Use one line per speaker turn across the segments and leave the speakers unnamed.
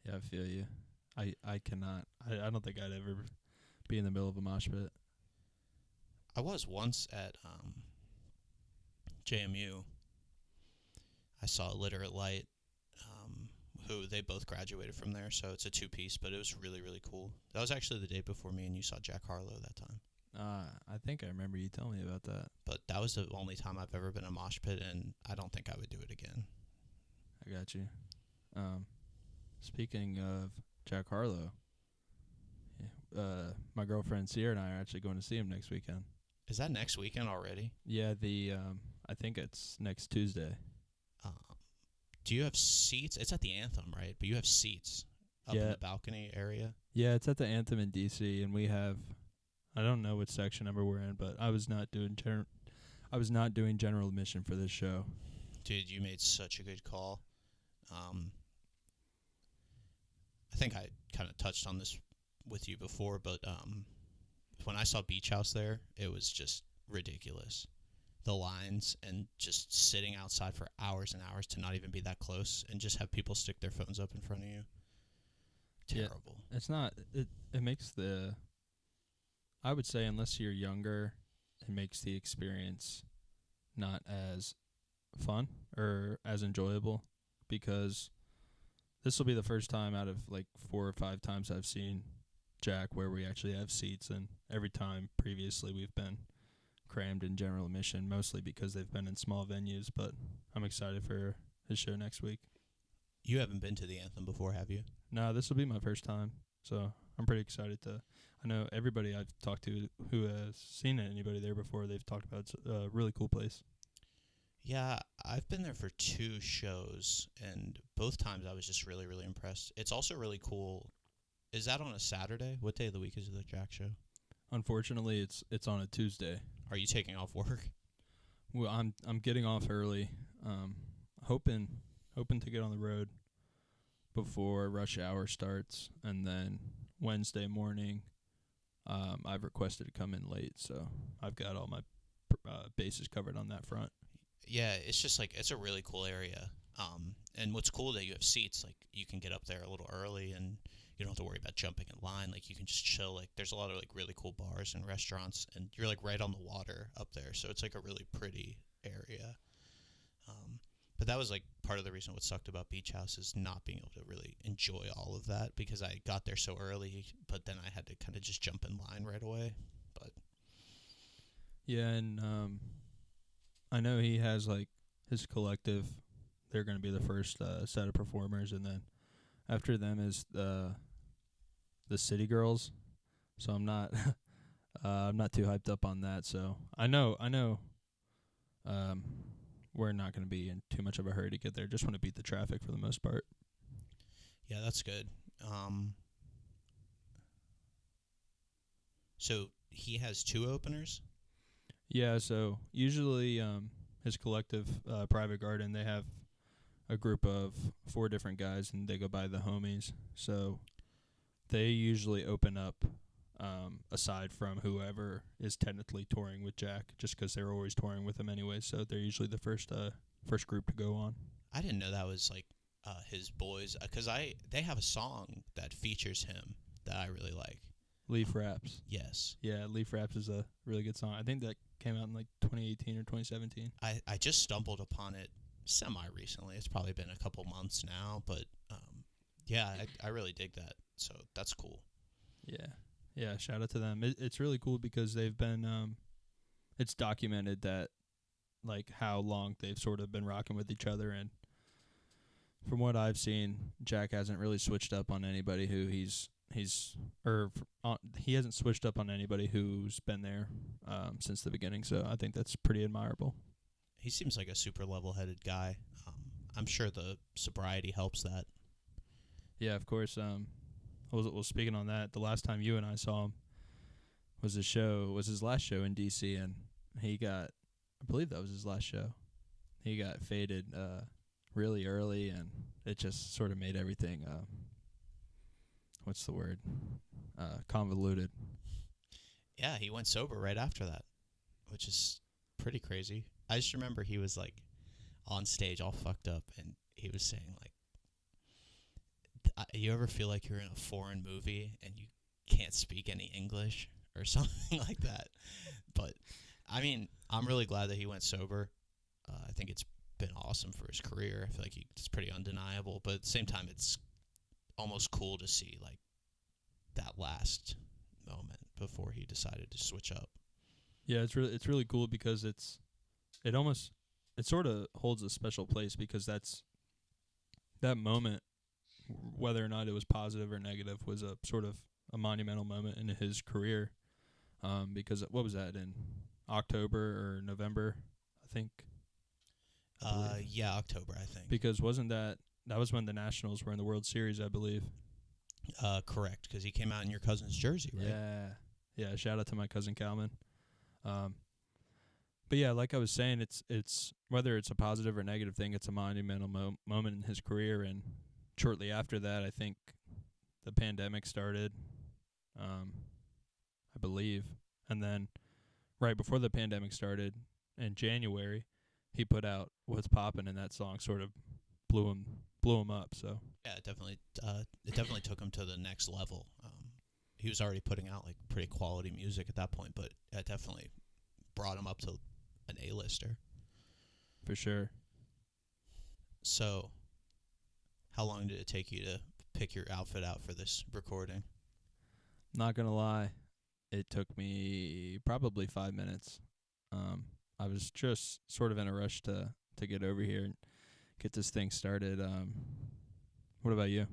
Yeah, I feel you. I cannot. I don't think I'd ever be in the middle of a mosh pit.
I was once at JMU. I saw Literate Light, who they both graduated from there, so it's a two-piece, but it was really, really cool. That was actually the day before me and you saw Jack Harlow that time.
I think I remember you telling me about that.
But that was the only time I've ever been in a mosh pit, and I don't think I would do it again.
I got you. Speaking of Jack Harlow, my girlfriend Sierra and I are actually going to see him next weekend.
Is that next weekend already?
Yeah, I think it's next Tuesday.
Do you have seats? It's at the Anthem, right? But you have seats up in the balcony area?
Yeah, it's at the Anthem in D.C., and we have, I don't know what section number we're in, but I was not doing general admission for this show.
Dude, you made such a good call. I think I kind of touched on this with you before, but when I saw Beach House there, it was just ridiculous. The lines and just sitting outside for hours and hours to not even be that close and just have people stick their phones up in front of you. Terrible.
Yeah, it's not. It makes I would say, unless you're younger, it makes the experience not as fun or as enjoyable, because this will be the first time out of like 4 or 5 times I've seen Jack where we actually have seats, and every time previously we've been crammed in general admission, mostly because they've been in small venues. But I'm excited for his show next week.
You haven't been to the Anthem before, have you?
No, this will be my first time, so I'm pretty excited to. I know everybody I've talked to who has seen anybody there before, they've talked about it's a really cool place.
Yeah, I've been there for 2 shows, and both times I was just really, really impressed. It's also really cool. Is that on a Saturday? What day of the week is the Jack show?
Unfortunately, it's on a Tuesday.
Are you taking off work?
Well, I'm getting off early, hoping to get on the road before rush hour starts, and then Wednesday morning, I've requested to come in late, so I've got all my bases covered on that front.
Yeah, it's just like it's a really cool area. And what's cool that you have seats, like you can get up there a little early and you don't have to worry about jumping in line. Like you can just chill. Like there's a lot of like really cool bars and restaurants, and you're like right on the water up there, so it's like a really pretty area. But that was like part of the reason what sucked about Beach House is not being able to really enjoy all of that, because I got there so early, but then I had to kind of just jump in line right away. But
yeah, and I know he has like his collective. They're going to be the first set of performers, and then after them is the City Girls. So I'm not I'm not too hyped up on that. So I know we're not going to be in too much of a hurry to get there. Just want to beat the traffic for the most part.
yeah, that's good. So he has 2 openers?
Yeah, so usually his collective, Private Garden, they have a group of 4 different guys, and they go by the homies. So they usually open up aside from whoever is technically touring with Jack, just because they're always touring with him anyway. So they're usually the first group to go on.
I didn't know that was like his boys, because they have a song that features him that I really like.
Leaf Raps.
Yes.
Yeah, Leaf Raps is a really good song. I think that came out in like 2018 or 2017.
I just stumbled upon it semi-recently. It's probably been a couple months now, but yeah, I really dig that. So that's cool.
Yeah, shout out to them. It's really cool because they've been, it's documented that, like, how long they've sort of been rocking with each other, and from what I've seen, Jack hasn't really switched up on anybody who he hasn't switched up on anybody who's been there since the beginning, so I think that's pretty admirable.
He seems like a super level-headed guy. I'm sure the sobriety helps that.
Yeah, of course. Well, speaking on that, the last time you and I saw him was his last show in D.C., and he got, I believe that was his last show. He got faded really early, and it just sort of made everything, what's the word, convoluted.
Yeah, he went sober right after that, which is pretty crazy. I just remember he was like on stage all fucked up, and he was saying like, You ever feel like you're in a foreign movie and you can't speak any English or something like that? But I mean, I'm really glad that he went sober. I think it's been awesome for his career. I feel like it's pretty undeniable, but at the same time, it's almost cool to see like that last moment before he decided to switch up.
Yeah, it's really cool because it almost it sort of holds a special place because that moment, whether or not it was positive or negative, was a sort of a monumental moment in his career. Because what was that in October or November? I think.
Yeah, October, I think.
Because wasn't that was when the Nationals were in the World Series, I believe.
Correct, because he came out in your cousin's jersey, right?
Yeah. Shout out to my cousin Calvin. But yeah, like I was saying, it's whether it's a positive or negative thing, it's a monumental moment in his career. And shortly after that, I think the pandemic started, I believe, and then right before the pandemic started in January, he put out "What's Poppin'," and that song sort of blew him up. So
Yeah, it definitely took him to the next level. He was already putting out like pretty quality music at that point, but it definitely brought him up to an A-lister.
for sure.
So, how long did it take you to pick your outfit out for this recording?
Not gonna lie, it took me probably 5 minutes. I was just sort of in a rush to get over here and get this thing started. What about you?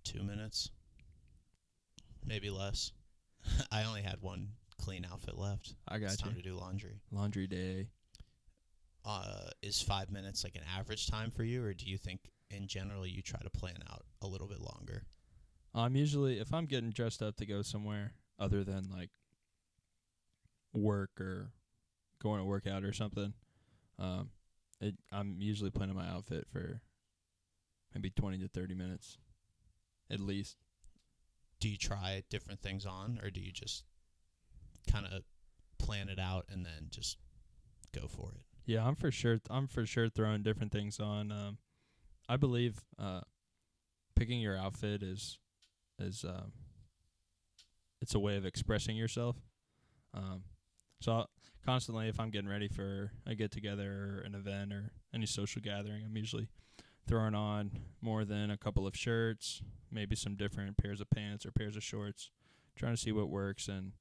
2 minutes, maybe less. I only had one clean outfit left.
I got
It's time
you.
to do laundry.
Laundry day.
Is 5 minutes like an average time for you, or do you think in general you try to plan out a little bit longer?
I'm usually, if I'm getting dressed up to go somewhere other than like work or going to work out or something, I'm usually planning my outfit for maybe 20 to 30 minutes at least.
Do you try different things on, or do you just kind of plan it out and then just go for it?
Yeah, I'm for sure throwing different things on. I believe picking your outfit is it's a way of expressing yourself. So constantly, if I'm getting ready for a get together or an event or any social gathering, I'm usually throwing on more than a couple of shirts, maybe some different pairs of pants or pairs of shorts, trying to see what works. And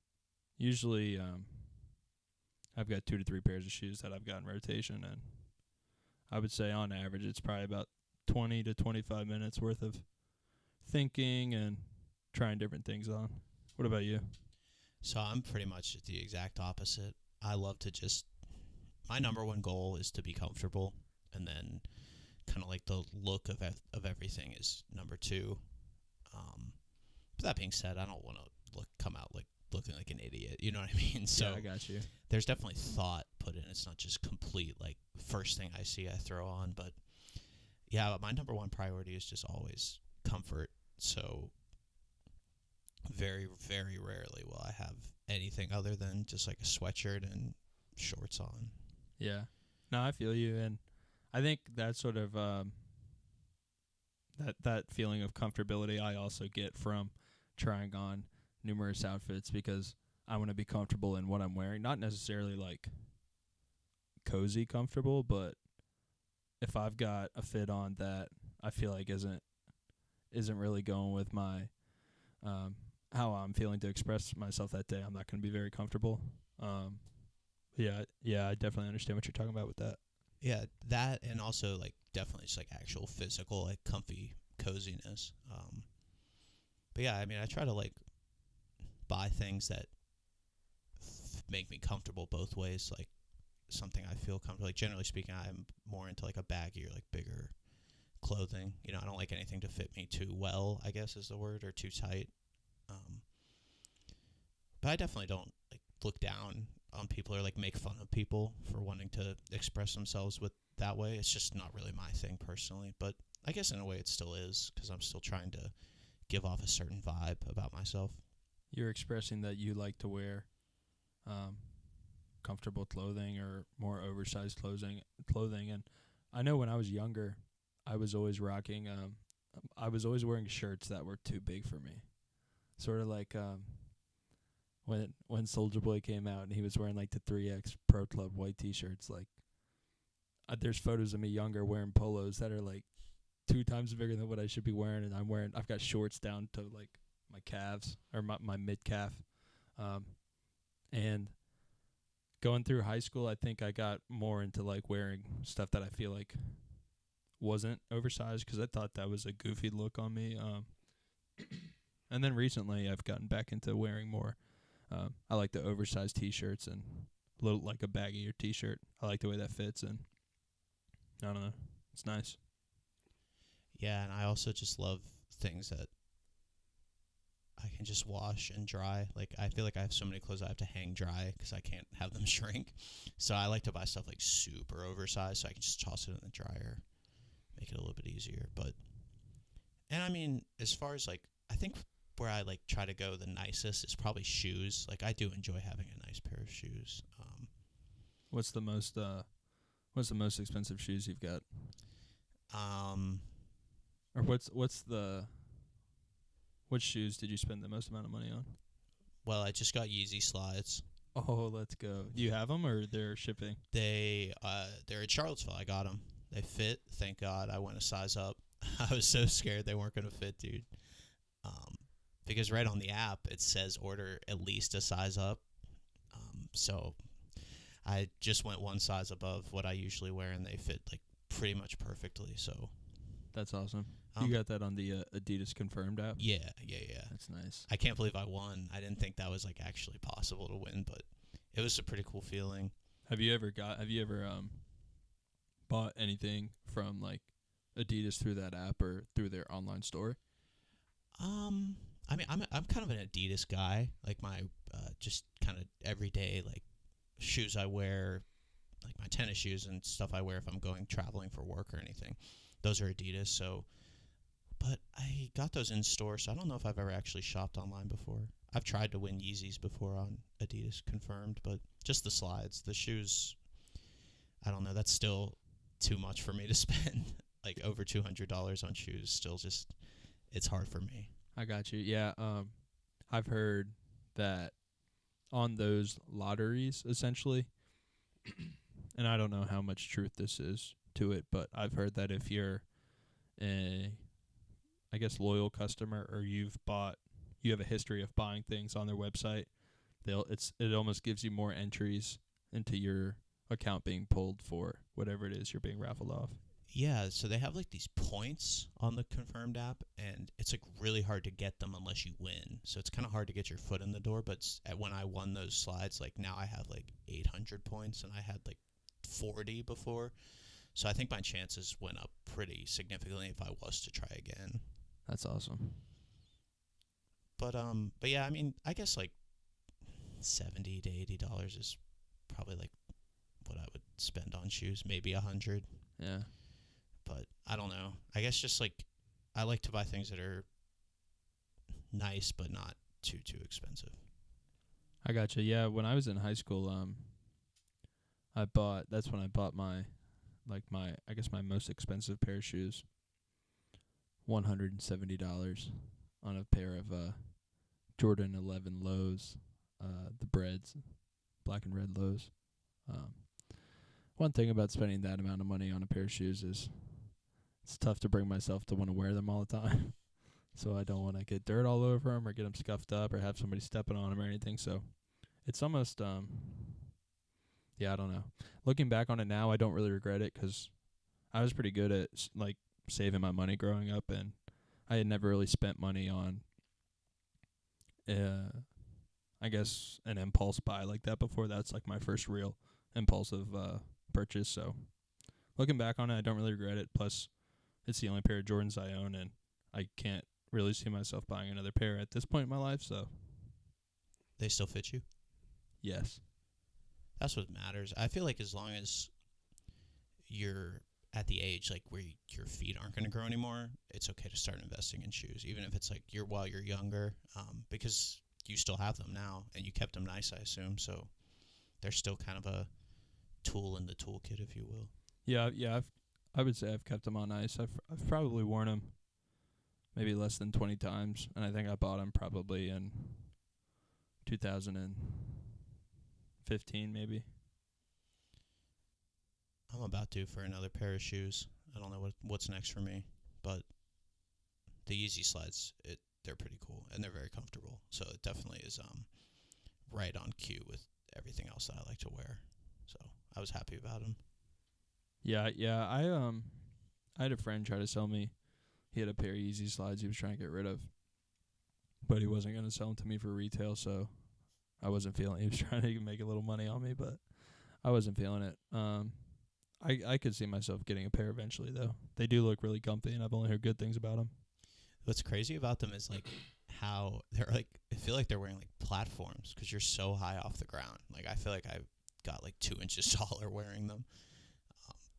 usually, I've got 2 to 3 pairs of shoes that I've got in rotation, and I would say on average it's probably about 20 to 25 minutes worth of thinking and trying different things on. What about you?
So I'm pretty much the exact opposite. I love to just, my number one goal is to be comfortable, and then kind of like the look of everything is number two. But that being said, I don't want to come out like looking like an idiot. You know what I mean? So
Yeah, I got you.
there's definitely thought put in. It's not just complete like first thing I see I throw on. But yeah, my number one priority is just always comfort. So very, very rarely will I have anything other than just like a sweatshirt and shorts on.
Yeah. No, I feel you, and I think that sort of that feeling of comfortability I also get from trying on numerous outfits because I want to be comfortable in what I'm wearing. Not necessarily like cozy comfortable, but if I've got a fit on that I feel like isn't really going with my how I'm feeling to express myself that day, I'm not going to be very comfortable. Yeah, I definitely understand what you're talking about with that.
Yeah, that and also like definitely just like actual physical like comfy coziness. But yeah, I mean I try to like buy things that make me comfortable both ways. Like something I feel comfortable. Like generally speaking, I'm more into like a baggy or like bigger clothing. You know, I don't like anything to fit me too well, I guess is the word, or too tight. But I definitely don't like look down on people or like make fun of people for wanting to express themselves with that way. It's just not really my thing personally. But I guess in a way it still is because I'm still trying to give off a certain vibe about myself.
You're expressing that you like to wear comfortable clothing or more oversized clothing, and I know when I was younger, I was always rocking. I was always wearing shirts that were too big for me. Sort of like when Soldier Boy came out and he was wearing like the 3X Pro Club white T-shirts. Like there's photos of me younger wearing polos that are like 2 times bigger than what I should be wearing, and I've got shorts down to like my calves or my mid calf. And going through high school, I think I got more into like wearing stuff that I feel like wasn't oversized because I thought that was a goofy look on me. And then recently I've gotten back into wearing more. I like the oversized T-shirts and a little like a baggier T-shirt. I like the way that fits, and I don't know, it's nice.
Yeah, and I also just love things that I can just wash and dry. Like, I feel like I have so many clothes I have to hang dry because I can't have them shrink. So I like to buy stuff like super oversized so I can just toss it in the dryer, make it a little bit easier. And I mean, as far as like, I think where I like try to go the nicest is probably shoes. Like, I do enjoy having a nice pair of shoes.
What's the most expensive shoes you've got? Or what shoes did you spend the most amount of money on?
Well, I just got Yeezy slides.
Oh, let's go. Do you have them or they're shipping?
They're at Charlottesville. I got them. They fit. Thank God. I went a size up. I was so scared they weren't going to fit, dude. Because right on the app, it says order at least a size up. So I just went one size above what I usually wear, and they fit like pretty much perfectly. So
that's awesome. You got that on the Adidas Confirmed app?
Yeah.
That's nice.
I can't believe I won. I didn't think that was like actually possible to win, but it was a pretty cool feeling.
Have you ever bought anything from like Adidas through that app or through their online store?
I mean, I'm kind of an Adidas guy. Like my just kind of everyday like shoes I wear, like my tennis shoes and stuff I wear if I'm going traveling for work or anything. Those are Adidas. So, but I got those in store, so I don't know if I've ever actually shopped online before. I've tried to win Yeezys before on Adidas Confirmed, but just the slides, the shoes. I don't know. That's still too much for me to spend. Like over $200 on shoes. Still just, it's hard for me.
I got you. Yeah. I've heard that on those lotteries, essentially, and I don't know how much truth this is to it, but I've heard that if you're a, I guess, loyal customer or you have a history of buying things on their website, it almost gives you more entries into your account being pulled for whatever it is you're being raffled off.
Yeah, so they have like these points on the Confirmed app, and it's like really hard to get them unless you win. So it's kind of hard to get your foot in the door. But when I won those slides, like now I have like 800 points, and I had like 40 before. So I think my chances went up pretty significantly if I was to try again.
That's awesome.
But yeah, I mean, I guess like $70 to $80 is probably like what I would spend on shoes. Maybe 100.
Yeah.
But I don't know. I guess just like I like to buy things that are nice but not too expensive.
I gotcha. Yeah, when I was in high school, that's when I bought my most expensive pair of shoes. $170 on a pair of Jordan 11 lows, the Breads, black and red lows. One thing about spending that amount of money on a pair of shoes is it's tough to bring myself to want to wear them all the time. So I don't want to get dirt all over them or get them scuffed up or have somebody stepping on them or anything. So it's almost, I don't know. Looking back on it now, I don't really regret it because I was pretty good at like saving my money growing up, and I had never really spent money on, I guess, an impulse buy like that before. That's like my first real impulsive purchase. So looking back on it, I don't really regret it. Plus, it's the only pair of Jordans I own, and I can't really see myself buying another pair at this point in my life. So
they still fit you?
Yes.
That's what matters. I feel like as long as you're at the age like where your feet aren't going to grow anymore, it's okay to start investing in shoes, even if it's like while you're younger, because you still have them now and you kept them nice, I assume. So they're still kind of a tool in the toolkit, if you will.
Yeah. I would say I've kept them on ice. I've probably worn them maybe less than 20 times, and I think I bought them probably in 2015 maybe.
I'm about due for another pair of shoes. I don't know what's next for me, but the Yeezy slides, they're pretty cool and they're very comfortable. So it definitely is right on cue with everything else that I like to wear. So I was happy about them.
Yeah. I had a friend try to sell me. He had a pair of Yeezy slides he was trying to get rid of, but he wasn't going to sell them to me for retail, so I wasn't feeling. He was trying to make a little money on me, but I wasn't feeling it. I could see myself getting a pair eventually, though. They do look really comfy, and I've only heard good things about them.
What's crazy about them is like how they're like. I feel like they're wearing like platforms because you're so high off the ground. Like I feel like I got like 2 inches taller wearing them,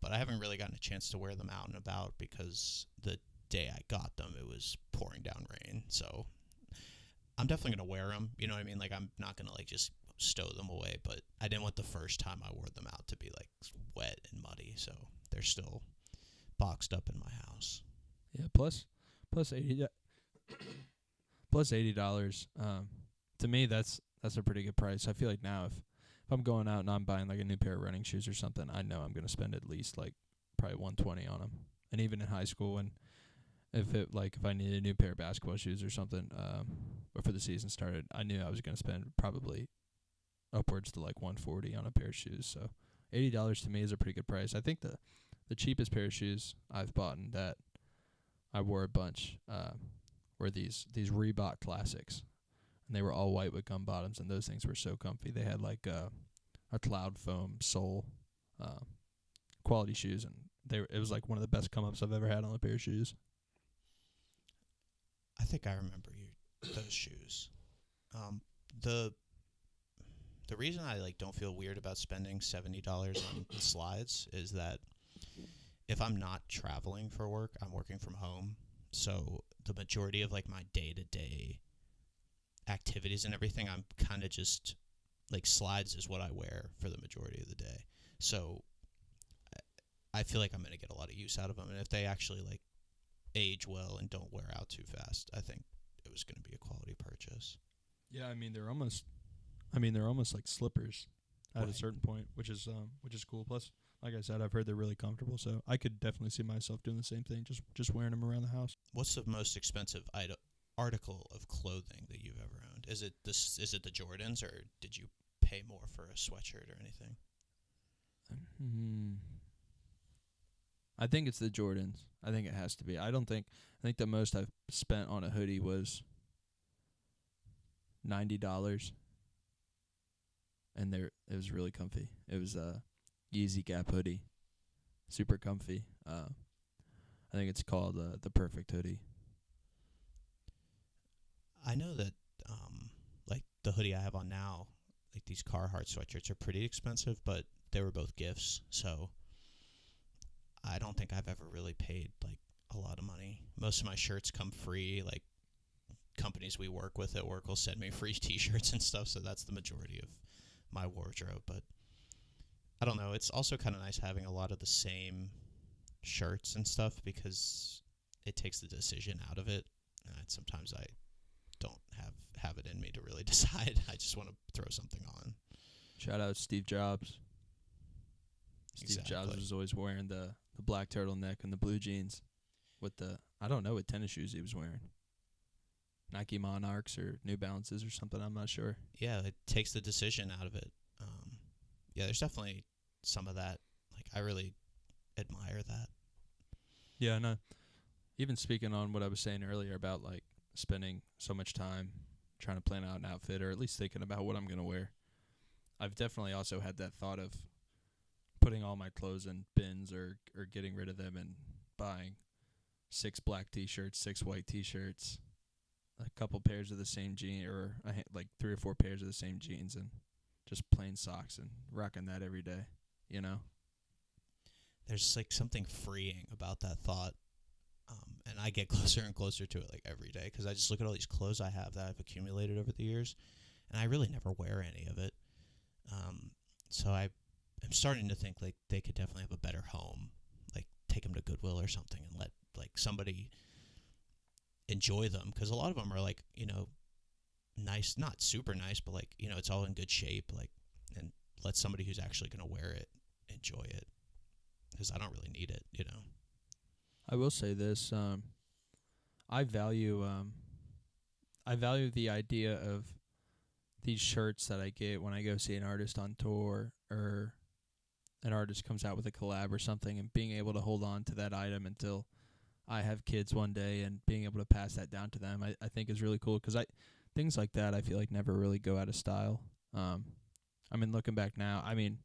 but I haven't really gotten a chance to wear them out and about because the day I got them, it was pouring down rain. So I'm definitely gonna wear them. You know what I mean? Like I'm not gonna like just stow them away, but I didn't want the first time I wore them out to be like wet and muddy. So they're still boxed up in my house.
Yeah, plus $80 plus $80. To me, that's a pretty good price. I feel like now if I'm going out and I'm buying like a new pair of running shoes or something, I know I'm gonna spend at least like probably $120 on them. And even in high school, when if I needed a new pair of basketball shoes or something, before the season started, I knew I was gonna spend probably upwards to like $140 on a pair of shoes. So $80 to me is a pretty good price. I think the cheapest pair of shoes I've bought and that I wore a bunch were these Reebok Classics, and they were all white with gum bottoms, and those things were so comfy. They had like a cloud foam sole, quality shoes, and it was like one of the best come ups I've ever had on a pair of shoes.
I think I remember those shoes. The reason I like don't feel weird about spending $70 on slides is that if I'm not traveling for work, I'm working from home. So the majority of like my day-to-day activities and everything, I'm kind of just like slides is what I wear for the majority of the day. So I feel like I'm going to get a lot of use out of them. And if they actually like age well and don't wear out too fast, I think it was going to be a quality purchase.
Yeah, I mean they're almost like slippers at a certain point, which is cool. Plus, like I said, I've heard they're really comfortable, so I could definitely see myself doing the same thing, just wearing them around the house.
What's the most expensive article of clothing that you've ever owned? Is it the Jordans, or did you pay more for a sweatshirt or anything?
I think it's the Jordans. I think it has to be. I think the most I've spent on a hoodie was $90, and it was really comfy. It was a Yeezy Gap hoodie, super comfy. I think it's called the Perfect Hoodie.
I know that like the hoodie I have on now, like these Carhartt sweatshirts are pretty expensive, but they were both gifts, so I don't think I've ever really paid like a lot of money. Most of my shirts come free. Like companies we work with at work will send me free T-shirts and stuff, so that's the majority of my wardrobe. But I don't know. It's also kind of nice having a lot of the same shirts and stuff because it takes the decision out of it. And sometimes I don't have it in me to really decide. I just want to throw something on.
Shout out Steve Jobs. Steve Jobs
Exactly.
was always wearing the black turtleneck and the blue jeans with I don't know what tennis shoes he was wearing. Nike Monarchs or New Balances or something, I'm not sure.
Yeah, it takes the decision out of it. Yeah, there's definitely some of that. Like, I really admire that.
Yeah, no. Even speaking on what I was saying earlier about like spending so much time trying to plan out an outfit or at least thinking about what I'm going to wear, I've definitely also had that thought of putting all my clothes in bins or getting rid of them and buying 6 black T-shirts, 6 white T-shirts, a couple pairs of the same jeans, or like 3 or 4 pairs of the same jeans, and just plain socks and rocking that every day, you know?
There's like something freeing about that thought. And I get closer and closer to it like every day because I just look at all these clothes I have that I've accumulated over the years, and I really never wear any of it. So I'm starting to think like they could definitely have a better home, like take them to Goodwill or something and let like somebody enjoy them, because a lot of them are like, nice, not super nice, but like, it's all in good shape, like, and let somebody who's actually going to wear it enjoy it, because I don't really need it.
I will say this, I value the idea of these shirts that I get when I go see an artist on tour, or an artist comes out with a collab or something, and being able to hold on to that item until I have kids one day and being able to pass that down to them, I think is really cool, because things like that I feel like never really go out of style. I mean, looking back now, I mean,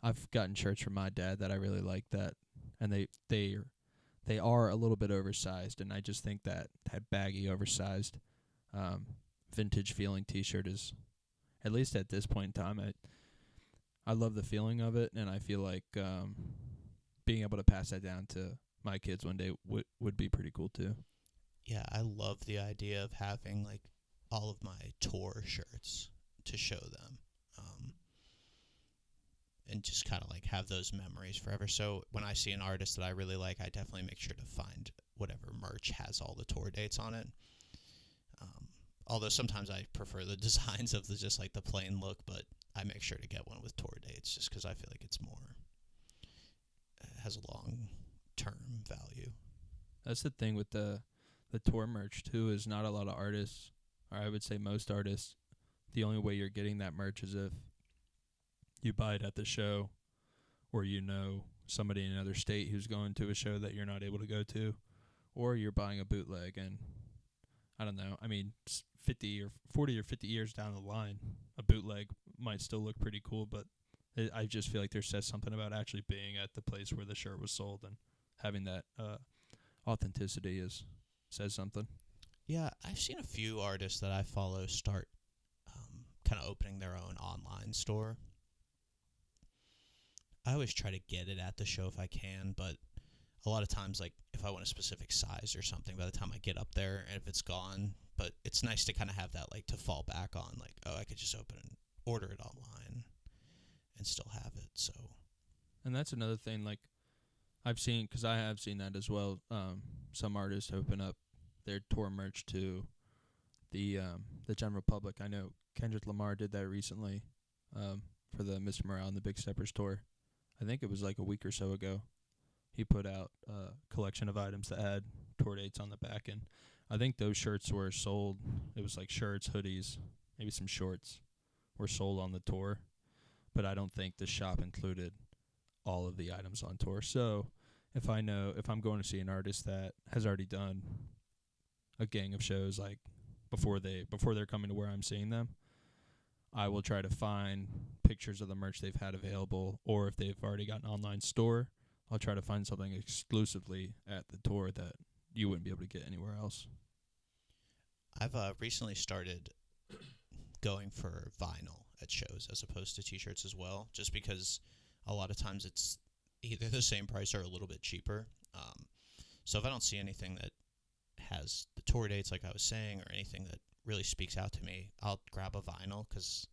I've gotten shirts from my dad that I really like, that, and they are a little bit oversized, and I just think that baggy, oversized, vintage feeling T-shirt is, at least at this point in time, I love the feeling of it, and I feel like being able to pass that down to my kids one day would be pretty cool too.
Yeah, I love the idea of having like all of my tour shirts to show them, and just kind of like have those memories forever. So when I see an artist that I really like, I definitely make sure to find whatever merch has all the tour dates on it. Although sometimes I prefer the designs of just like the plain look, but I make sure to get one with tour dates just because I feel like it's more, has a long-term value.
That's the thing with the tour merch too, is not a lot of artists, or I would say most artists, the only way you're getting that merch is if you buy it at the show, or somebody in another state who's going to a show that you're not able to go to, or you're buying a bootleg. And I don't know, I mean, 40 or 50 years down the line, a bootleg might still look pretty cool, but I just feel like there says something about actually being at the place where the shirt was sold and having that authenticity says something.
Yeah, I've seen a few artists that I follow start kind of opening their own online store. I always try to get it at the show if I can, but a lot of times, like, if I want a specific size or something, by the time I get up there, and if it's gone, but it's nice to kind of have that, like, to fall back on, like, oh, I could just open and order it online and still have it, so.
And that's another thing, like, because I have seen that as well. Some artists open up their tour merch to the general public. I know Kendrick Lamar did that recently, for the Mr. Morale and the Big Steppers tour. I think it was like a week or so ago. He put out a collection of items that had tour dates on the back, and I think those shirts were sold. It was like shirts, hoodies, maybe some shorts were sold on the tour, but I don't think the shop included all of the items on tour. So if I'm going to see an artist that has already done a gang of shows, like before they're coming to where I'm seeing them, I will try to find pictures of the merch they've had available, or if they've already got an online store, I'll try to find something exclusively at the tour that you wouldn't be able to get anywhere else.
I've recently started going for vinyl at shows as opposed to T-shirts as well, just because a lot of times it's either the same price or a little bit cheaper. So if I don't see anything that has the tour dates, like I was saying, or anything that really speaks out to me, I'll grab a vinyl, because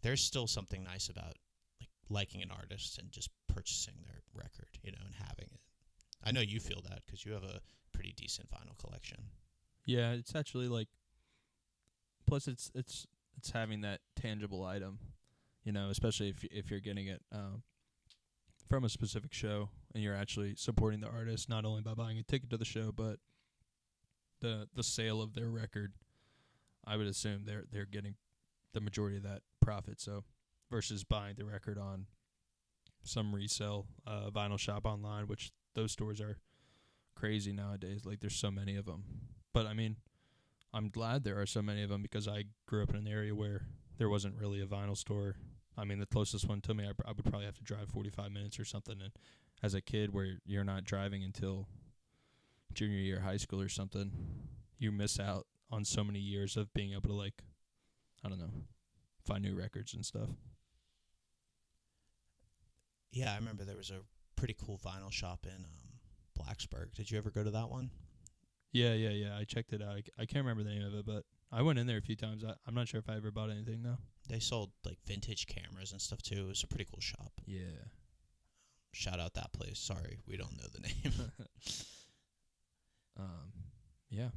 there's still something nice about like liking an artist and just purchasing their record, and having it. I know you feel that because you have a pretty decent vinyl collection.
Yeah, it's actually like, plus it's having that tangible item, especially if you're getting it from a specific show and you're actually supporting the artist, not only by buying a ticket to the show, but the sale of their record. I would assume they're getting the majority of that profit. So versus buying the record on some resale vinyl shop online, which those stores are crazy nowadays. Like, there's so many of them. But I mean, I'm glad there are so many of them, because I grew up in an area where there wasn't really a vinyl store. I mean, the closest one to me, I would probably have to drive 45 minutes or something. And as a kid, where you're not driving until junior year high school or something, you miss out on so many years of being able to, like, I don't know, find new records and stuff.
Yeah, I remember there was a pretty cool vinyl shop in Blacksburg. Did you ever go to that one?
Yeah. I checked it out. I can't remember the name of it, but I went in there a few times. I'm not sure if I ever bought anything, though.
They sold like vintage cameras and stuff too. It was a pretty cool shop.
Yeah.
Shout out that place. Sorry, we don't know the name.
Yeah.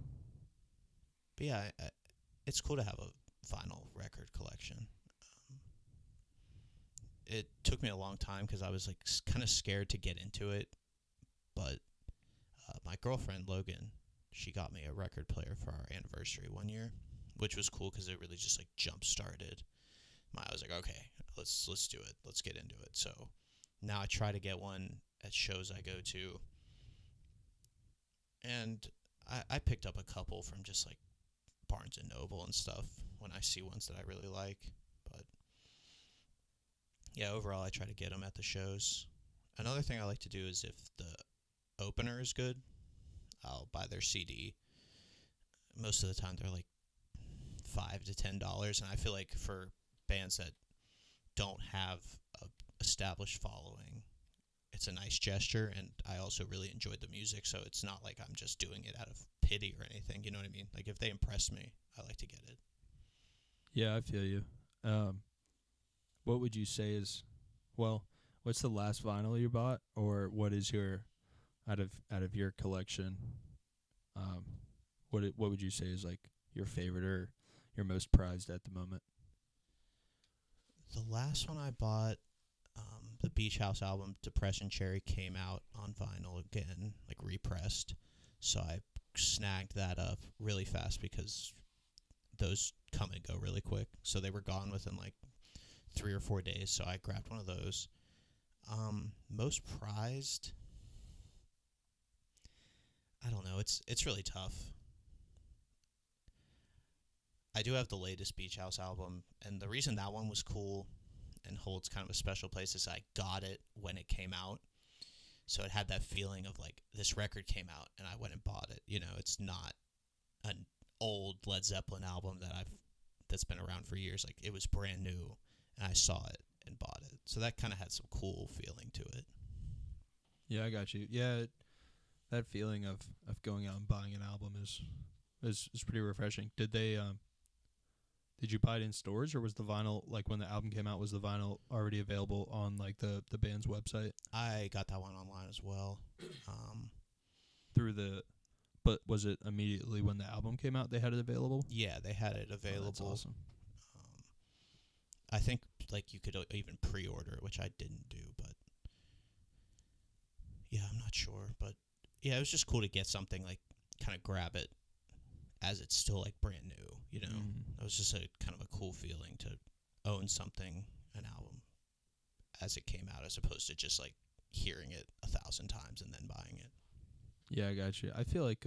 But yeah, it's cool to have a vinyl record collection. It took me a long time because I was like kind of scared to get into it, but my girlfriend Logan, she got me a record player for our anniversary one year, which was cool because it really just like jump started. I was like, okay, let's do it. Let's get into it. So now I try to get one at shows I go to, and I picked up a couple from just like Barnes and Noble and stuff when I see ones that I really like. But yeah, overall I try to get them at the shows. Another thing I like to do is if the opener is good, I'll buy their CD. Most of the time they're like $5 to $10, and I feel like for bands that don't have a established following, it's a nice gesture, and I also really enjoyed the music, so it's not like I'm just doing it out of pity or anything, you know what I mean? Like, if they impress me, I like to get it.
Yeah, I feel you. What would you say is, well, what's the last vinyl you bought, or what is your out of your collection? What would you say is like your favorite or your most prized at the moment?
The last one I bought, the Beach House album, Depression Cherry, came out on vinyl again, like repressed. So I snagged that up really fast because those come and go really quick. So they were gone within like 3 or 4 days. So I grabbed one of those. Most prized, I don't know. It's really tough. I do have the latest Beach House album, and the reason that one was cool and holds kind of a special place is I got it when it came out. So it had that feeling of like this record came out and I went and bought it. You know, it's not an old Led Zeppelin album that's been around for years. Like, it was brand new and I saw it and bought it. So that kind of had some cool feeling to it.
Yeah, I got you. Yeah, that feeling of going out and buying an album is pretty refreshing. Did you buy it in stores, or was the vinyl, like when the album came out, was the vinyl already available on like the band's website?
I got that one online as well.
But was it immediately when the album came out they had it available?
Yeah, they had it available.
Oh, that's awesome.
I think like you could even pre-order it, which I didn't do, but yeah, I'm not sure. But yeah, it was just cool to get something, like kind of grab it as it's still like brand new, you know. It was just a kind of a cool feeling to own something, an album, as it came out, as opposed to just like hearing it 1,000 times and then buying it.
Yeah, I got you. I feel like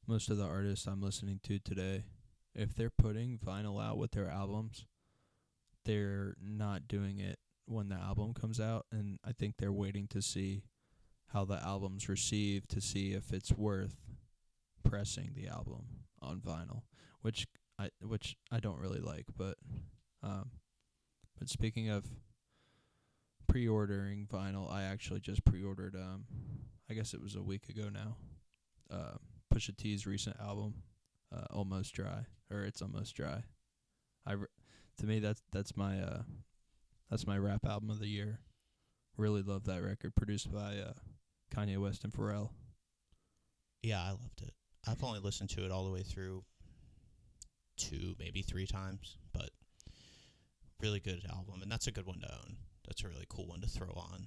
most of the artists I'm listening to today, if they're putting vinyl out with their albums, they're not doing it when the album comes out, and I think they're waiting to see how the album's received to see if it's worth pressing the album on vinyl, which I don't really like, but speaking of pre-ordering vinyl, I actually just pre-ordered I guess it was a week ago now, Pusha T's recent album, Almost Dry, or It's Almost Dry. To me that's my rap album of the year. Really love that record, produced by Kanye West and Pharrell.
Yeah, I loved it. I've only listened to it all the way through 2, maybe 3 times, but really good album, and that's a good one to own. That's a really cool one to throw on.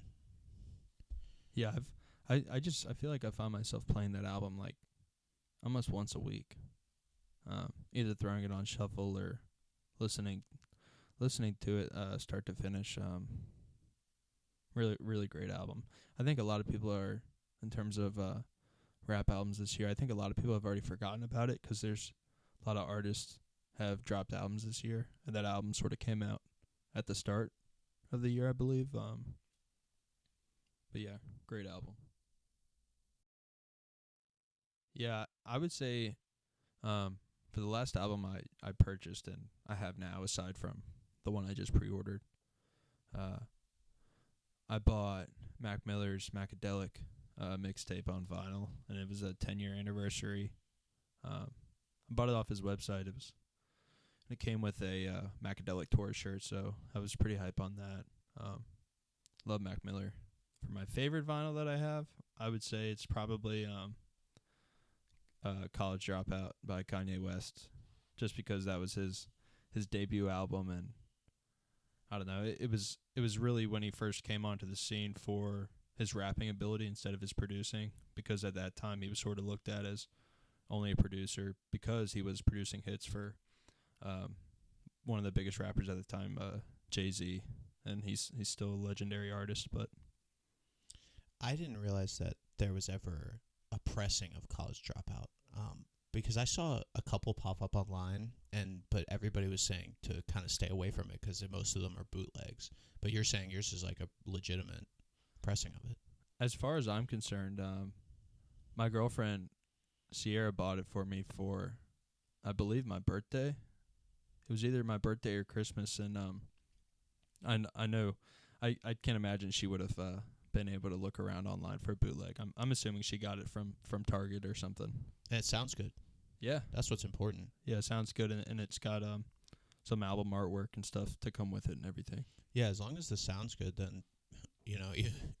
Yeah, I feel like I find myself playing that album like almost once a week, either throwing it on shuffle or listening to it start to finish. Really great album. I think a lot of people are, in terms of rap albums this year, I think a lot of people have already forgotten about it because there's a lot of artists have dropped albums this year, and that album sort of came out at the start of the year, I believe. But yeah, great album. Yeah, I would say for the last album I purchased and I have now, aside from the one I just pre-ordered, I bought Mac Miller's Macadelic mixtape on vinyl, and it was a 10-year anniversary. I bought it off his website. It came with a Macadelic tour shirt, so I was pretty hype on that. Love Mac Miller. For my favorite vinyl that I have, I would say it's probably College Dropout by Kanye West, just because that was his debut album, and I don't know, it was really when he first came onto the scene for his rapping ability instead of his producing, because at that time he was sort of looked at as only a producer because he was producing hits for one of the biggest rappers at the time, Jay-Z, and he's still a legendary artist. But
I didn't realize that there was ever a pressing of College Dropout, because I saw a couple pop up online, but everybody was saying to kind of stay away from it because most of them are bootlegs. But you're saying yours is like a legitimate pressing of it.
as far as I'm concerned, my girlfriend Sierra bought it for me for, I believe, my birthday. It was either my birthday or Christmas, and I know I can't imagine she would have been able to look around online for a bootleg. I'm assuming she got it from Target or something.
And it sounds good.
Yeah,
That's what's important.
yeah, it sounds good, and it's got some album artwork and stuff to come with it and everything.
Yeah, as long as the sound's good, then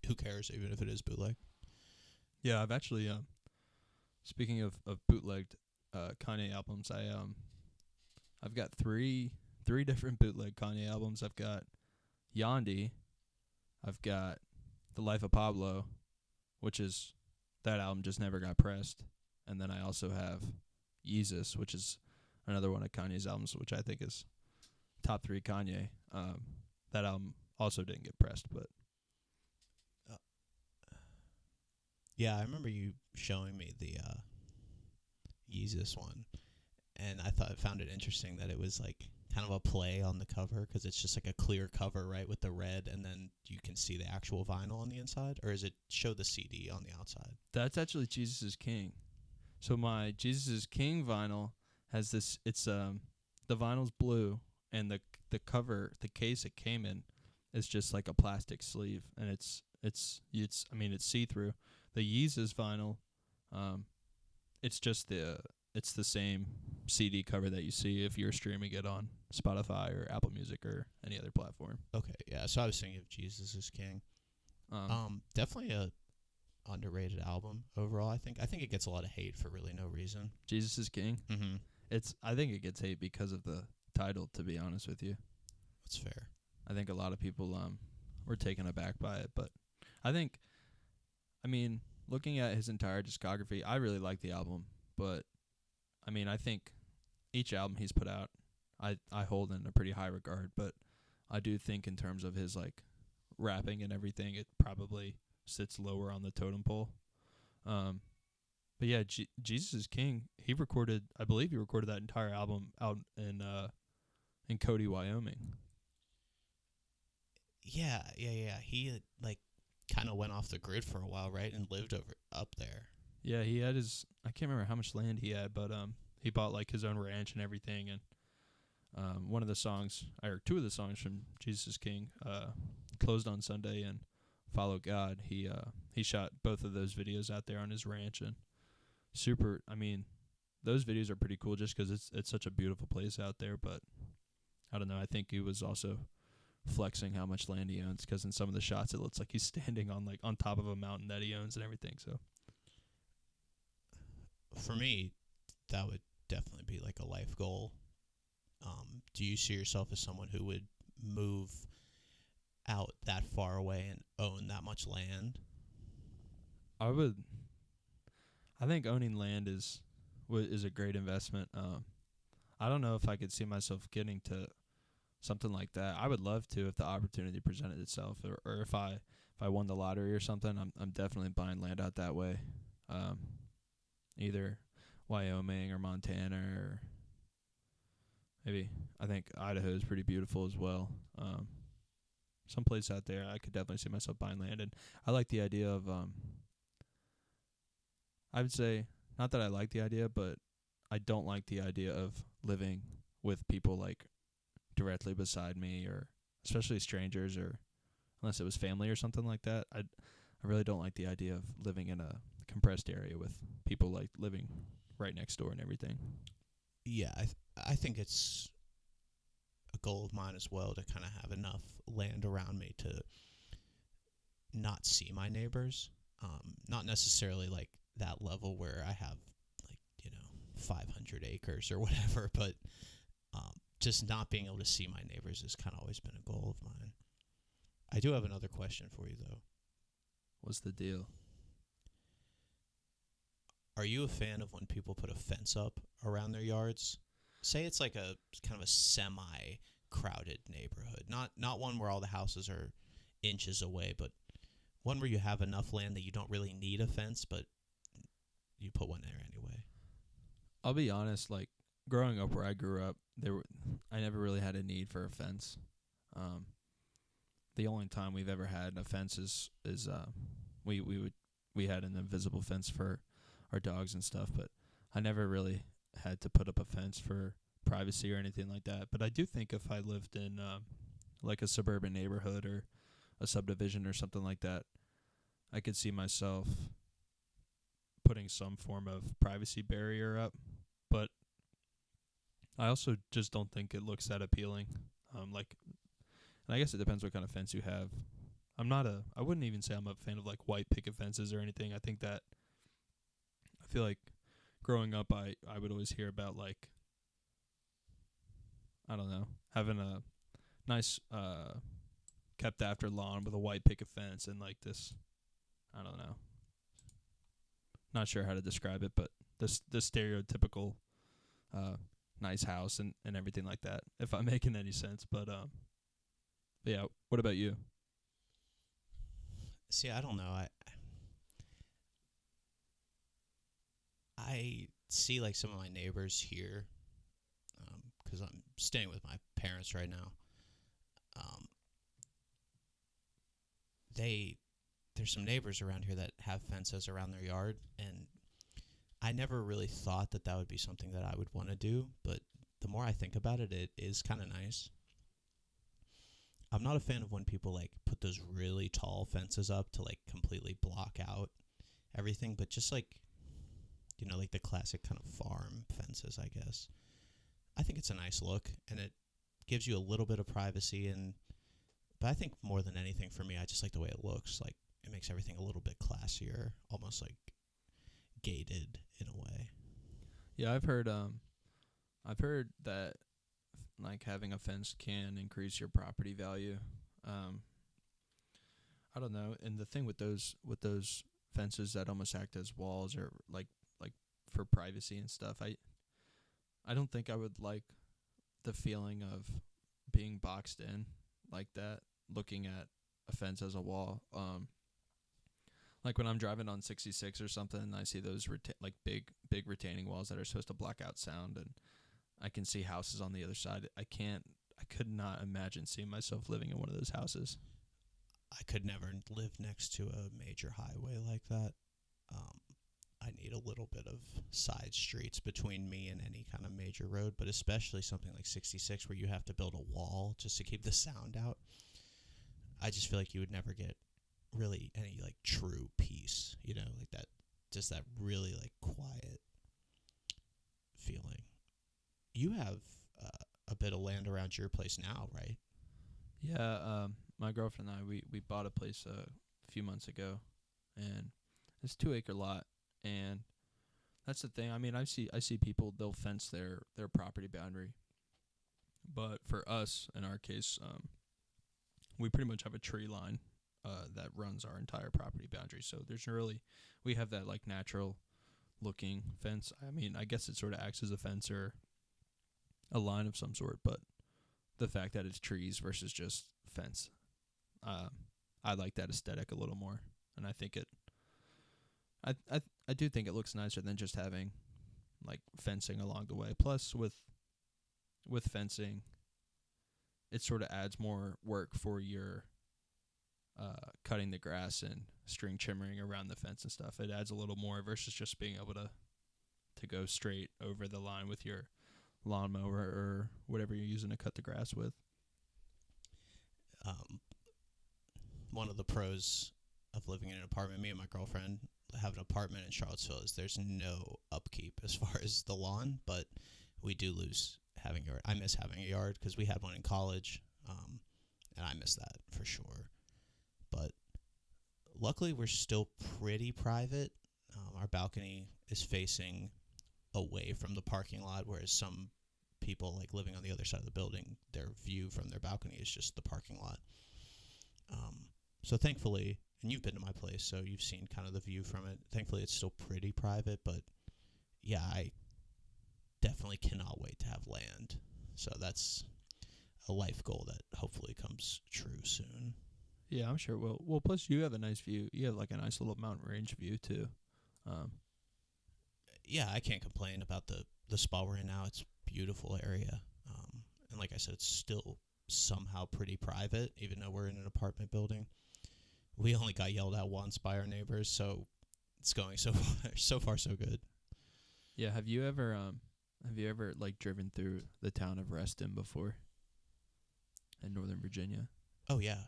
who cares? Even if it is bootleg.
Yeah, I've actually speaking of bootlegged Kanye albums, I've got three different bootleg Kanye albums. I've got Yandi, I've got The Life of Pablo, which is, that album just never got pressed, and then I also have Yeezus, which is another one of Kanye's albums, which I think is top 3 Kanye. That album also didn't get pressed, but
Yeah, I remember you showing me the Yeezus one, and I found it interesting that it was like kind of a play on the cover, because it's just like a clear cover, right, with the red, and then you can see the actual vinyl on the inside, or is it show the CD on the outside?
that's actually Jesus is King. So my Jesus is King vinyl has this. It's the vinyl's blue, and the cover, the case it came in, is just like a plastic sleeve, and it's see through. The Yeezus vinyl, it's just it's the same CD cover that you see if you're streaming it on Spotify or Apple Music or any other platform.
Okay, yeah. So I was thinking of Jesus is King. Definitely a underrated album overall. I think it gets a lot of hate for really no reason.
Jesus is King.
Mm-hmm.
I think it gets hate because of the title, to be honest with you.
That's fair.
I think a lot of people were taken aback by it, but looking at his entire discography, I really like the album, but I think each album he's put out, I hold in a pretty high regard, but I do think in terms of his like rapping and everything, it probably sits lower on the totem pole. But yeah, Jesus is King. I believe he recorded that entire album out in Cody, Wyoming.
Yeah. He kind of went off the grid for a while, right, and lived up there.
Yeah, he had I can't remember how much land he had, but he bought like his own ranch and everything, and one of the songs, or two of the songs from Jesus is King, Closed on Sunday and Follow God, he shot both of those videos out there on his ranch, and super, those videos are pretty cool just because it's such a beautiful place out there, but I don't know, I think he was also flexing how much land he owns, because in some of the shots it looks like he's standing on top of a mountain that he owns and everything. So
for me, that would definitely be like a life goal. Do you see yourself as someone who would move out that far away and own that much land?
I think owning land is a great investment. I don't know if I could see myself getting to something like that. I would love to if the opportunity presented itself, or if I won the lottery or something. I'm definitely buying land out that way, either Wyoming or Montana, or maybe I think Idaho is pretty beautiful as well. Someplace out there, I could definitely see myself buying land, and I like the idea of. I would say not that I like the idea, but I don't like the idea of living with people like directly beside me, or especially strangers, or unless it was family or something like that. I really don't like the idea of living in a compressed area with people like living right next door and everything.
Yeah, I think it's a goal of mine as well to kind of have enough land around me to not see my neighbors. Not necessarily like that level where I have like 500 acres or whatever, but just not being able to see my neighbors has kind of always been a goal of mine. I do have another question for you though.
What's the deal?
Are you a fan of when people put a fence up around their yards? Say it's like a kind of a semi-crowded neighborhood, not one where all the houses are inches away, but one where you have enough land that you don't really need a fence, but you put one there anyway.
I'll be honest, like growing up where I grew up, I never really had a need for a fence. Um, the only time we've ever had a fence is we had an invisible fence for our dogs and stuff, but I never really had to put up a fence for privacy or anything like that. But I do think if I lived in like a suburban neighborhood or a subdivision or something like that, I could see myself putting some form of privacy barrier up. But I also just don't think it looks that appealing. And I guess it depends what kind of fence you have. I wouldn't even say I'm a fan of like white picket fences or anything. I feel like growing up, I would always hear about like, I don't know, having a nice kept after lawn with a white picket fence and like this, I don't know, not sure how to describe it, but the stereotypical nice house and everything like that, if I'm making any sense. But yeah, what about you?
See, I don't know. I see like some of my neighbors here because I'm staying with my parents right now. Um, there's some neighbors around here that have fences around their yard, and I never really thought that would be something that I would want to do, but the more I think about it, it is kind of nice. I'm not a fan of when people like put those really tall fences up to like completely block out everything, but just like like the classic kind of farm fences, I guess. I think it's a nice look, and it gives you a little bit of privacy. But I think more than anything for me, I just like the way it looks. Like it makes everything a little bit classier, almost like gated in a way.
Yeah, I've heard that like having a fence can increase your property value. Um, I don't know. And the thing with those fences that almost act as walls or like for privacy and stuff, I don't think I would like the feeling of being boxed in like that, looking at a fence as a wall. Like when I'm driving on 66 or something, and I see those like big retaining walls that are supposed to block out sound, and I can see houses on the other side. I could not imagine seeing myself living in one of those houses.
I could never live next to a major highway like that. I need a little bit of side streets between me and any kind of major road, but especially something like 66 where you have to build a wall just to keep the sound out. I just feel like you would never get really any like true peace, like that, just that really like quiet feeling. You have a bit of land around your place now, right?
Yeah, my girlfriend and I we bought a place a few months ago, and it's a 2-acre lot, and that's the thing. I mean, I see people, they'll fence their property boundary, but for us in our case, we pretty much have a tree line that runs our entire property boundary. So we have that like natural looking fence. I mean, I guess it sort of acts as a fence or a line of some sort, but the fact that it's trees versus just fence, I like that aesthetic a little more, and I think I do think it looks nicer than just having like fencing along the way. Plus, with fencing, it sort of adds more work for your cutting the grass and string trimming around the fence and stuff. It adds a little more versus just being able to go straight over the line with your lawnmower or whatever you're using to cut the grass with.
One of the pros of living in an apartment, me and my girlfriend have an apartment in Charlottesville, is there's no upkeep as far as the lawn, but we do lose having a yard. I miss having a yard because we had one in college, and I miss that for sure. But Luckily, we're still pretty private. Our balcony is facing away from the parking lot, whereas some people like living on the other side of the building, their view from their balcony is just the parking lot. So thankfully, and you've been to my place, so you've seen kind of the view from it. Thankfully, it's still pretty private, but yeah, I definitely cannot wait to have land. So that's a life goal that hopefully comes true soon.
Yeah, I'm sure. Well, plus you have a nice view. You have like a nice little mountain range view too.
Yeah, I can't complain about the spot we're in now. It's a beautiful area. And like I said, it's still somehow pretty private, even though we're in an apartment building. We only got yelled at once by our neighbors, so it's going so far so good.
Yeah, have you ever like driven through the town of Reston before? In Northern Virginia.
Oh yeah.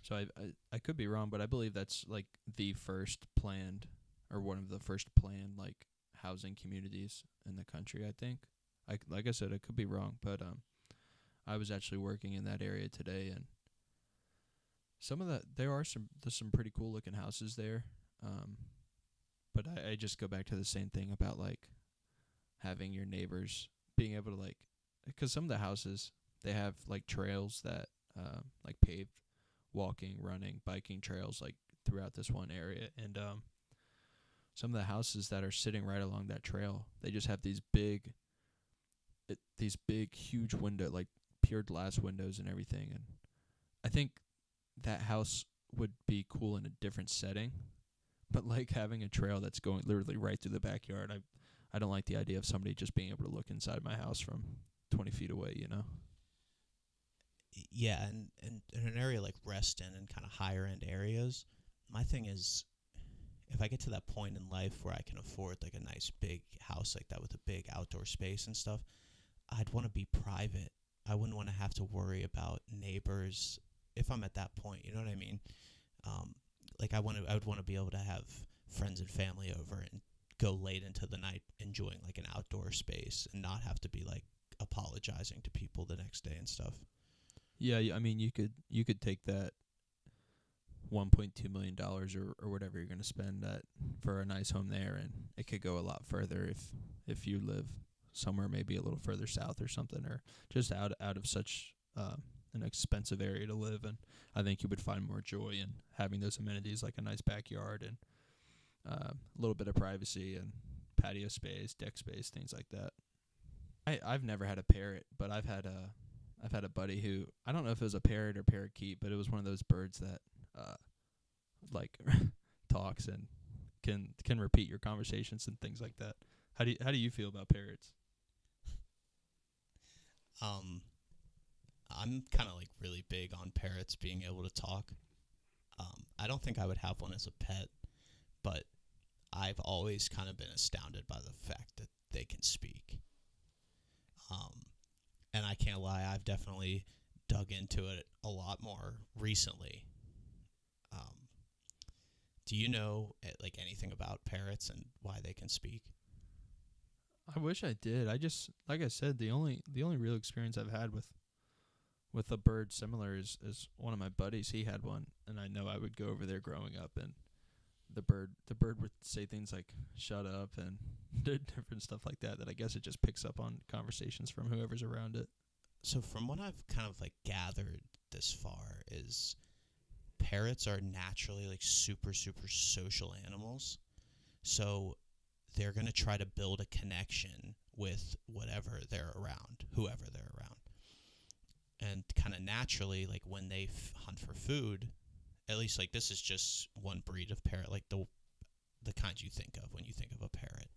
So I could be wrong, but I believe that's like the first planned or one of the first planned like housing communities in the country, I think. Like I said, I could be wrong, but I was actually working in that area today, and there's some pretty cool looking houses there. But I just go back to the same thing about like having your neighbors being able to like, because some of the houses, they have like trails that like paved walking, running, biking trails like throughout this one area, and some of the houses that are sitting right along that trail, they just have these big huge window, like pure glass windows and everything. And I think that house would be cool in a different setting, but like having a trail that's going literally right through the backyard, I don't like the idea of somebody just being able to look inside my house from 20 feet away, you know?
Yeah, and in an area like Reston and kind of higher end areas, my thing is, if I get to that point in life where I can afford like a nice big house like that with a big outdoor space and stuff, I'd want to be private. I wouldn't want to have to worry about neighbors if I'm at that point. You know what I mean? Like I would want to be able to have friends and family over and go late into the night enjoying like an outdoor space and not have to be like apologizing to people the next day and stuff.
Yeah, I mean, you could take that $1.2 million or whatever you're going to spend that for a nice home there, and it could go a lot further if you live somewhere maybe a little further south or something, or just out of such an expensive area to live. And I think you would find more joy in having those amenities like a nice backyard and a little bit of privacy and patio space, deck space, things like that. I've never had a parrot, but I've had a buddy who, I don't know if it was a parrot or parakeet, but it was one of those birds that like talks and can repeat your conversations and things like that. How do you feel about parrots?
I'm kind of like really big on parrots being able to talk. I don't think I would have one as a pet, but I've always kind of been astounded by the fact that they can speak. And I can't lie, I've definitely dug into it a lot more recently. Do you know like anything about parrots and why they can speak?
I wish I did. I just, like I said, the only real experience I've had with a bird similar is one of my buddies. He had one, and I know I would go over there growing up, and the bird would say things like "shut up" and different stuff like that. That I guess it just picks up on conversations from whoever's around it.
So from what I've kind of like gathered this far is parrots are naturally like super social animals. So they're going to try to build a connection with whoever they're around. And kind of naturally, like when they hunt for food, at least like this is just one breed of parrot, like the kinds you think of when you think of a parrot.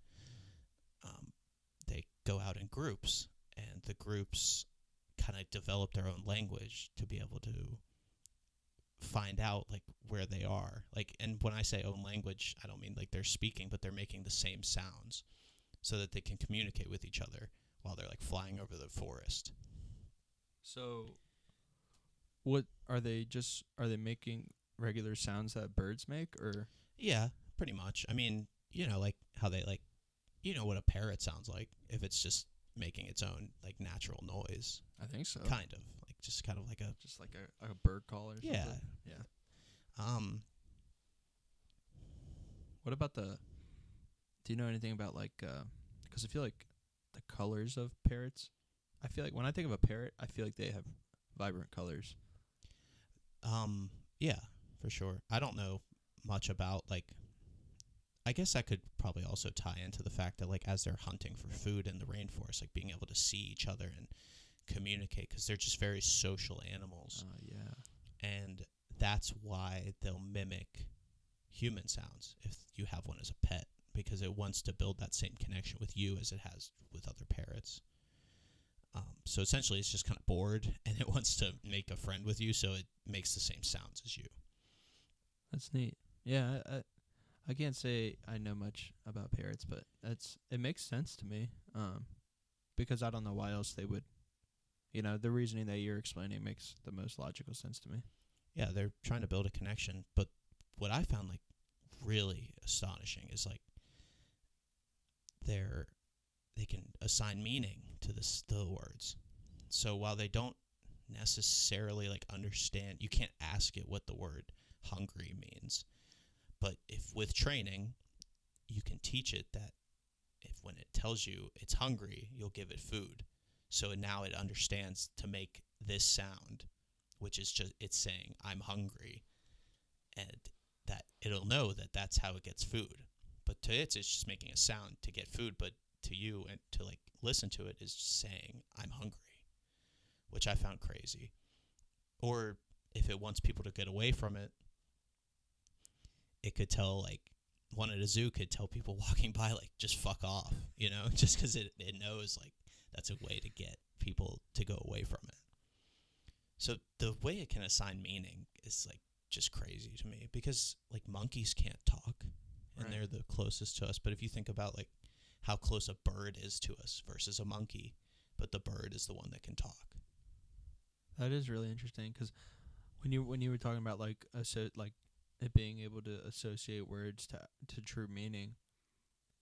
They go out in groups, and the groups kind of develop their own language to be able to find out like where they are. Like, and when I say own language, I don't mean like they're speaking, but they're making the same sounds so that they can communicate with each other while they're like flying over the forest.
So, what are they making regular sounds that birds make, or?
Yeah, pretty much. I mean, you know, like how they like, you know what a parrot sounds like if it's just making its own like natural noise.
I think so.
Kind of like just kind of like a
a bird call or something.
Yeah.
Yeah. What about the? Do you know anything about like? Because I feel like the colors of parrots. I feel like when I think of a parrot, I feel like they have vibrant colors.
Yeah, for sure. I don't know much about like. I guess I could probably also tie into the fact that like as they're hunting for food in the rainforest, like being able to see each other and communicate because they're just very social animals.
Yeah.
And that's why they'll mimic human sounds if you have one as a pet because it wants to build that same connection with you as it has with other parrots. So essentially, it's just kind of bored and it wants to make a friend with you, so it makes the same sounds as you.
That's neat. Yeah, I can't say I know much about parrots, but it makes sense to me. Because I don't know why else they would. The reasoning that you're explaining makes the most logical sense to me.
Yeah, they're trying to build a connection, but what I found like really astonishing is like they can assign meaning to the words. So while they don't necessarily like understand, you can't ask it what the word hungry means. But if with training, you can teach it that if when it tells you it's hungry, you'll give it food. So now it understands to make this sound, which is just it's saying I'm hungry, and that it'll know that that's how it gets food. But to it's just making a sound to get food, but to you and to like listen to it is just saying I'm hungry, which I found crazy. Or if it wants people to get away from it, it could tell like one at a zoo could tell people walking by like just fuck off, just because it knows like that's a way to get people to go away from it. So the way it can assign meaning is like just crazy to me because like monkeys can't talk and
Right.
they're the closest to us. But if you think about like how close a bird is to us versus a monkey, but the bird is the one that can talk.
That is really interesting because when you were talking about like it being able to associate words to true meaning,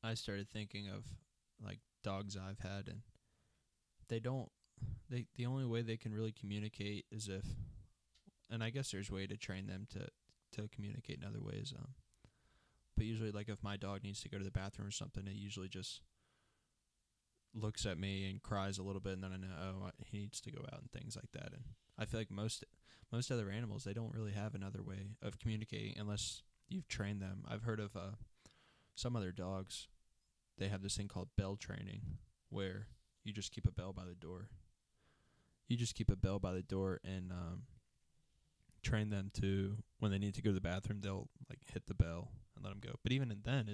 I started thinking of like dogs I've had, and they don't. The only way they can really communicate is if, and I guess there's a way to train them to communicate in other ways. But usually, like if my dog needs to go to the bathroom or something, it usually just looks at me and cries a little bit, and then I know he needs to go out and things like that. And I feel like most other animals, they don't really have another way of communicating unless you've trained them. I've heard of some other dogs. They have this thing called bell training, where you just keep a bell by the door. You just keep a bell by the door and train them to, when they need to go to the bathroom, they'll like hit the bell and let them go. But even then,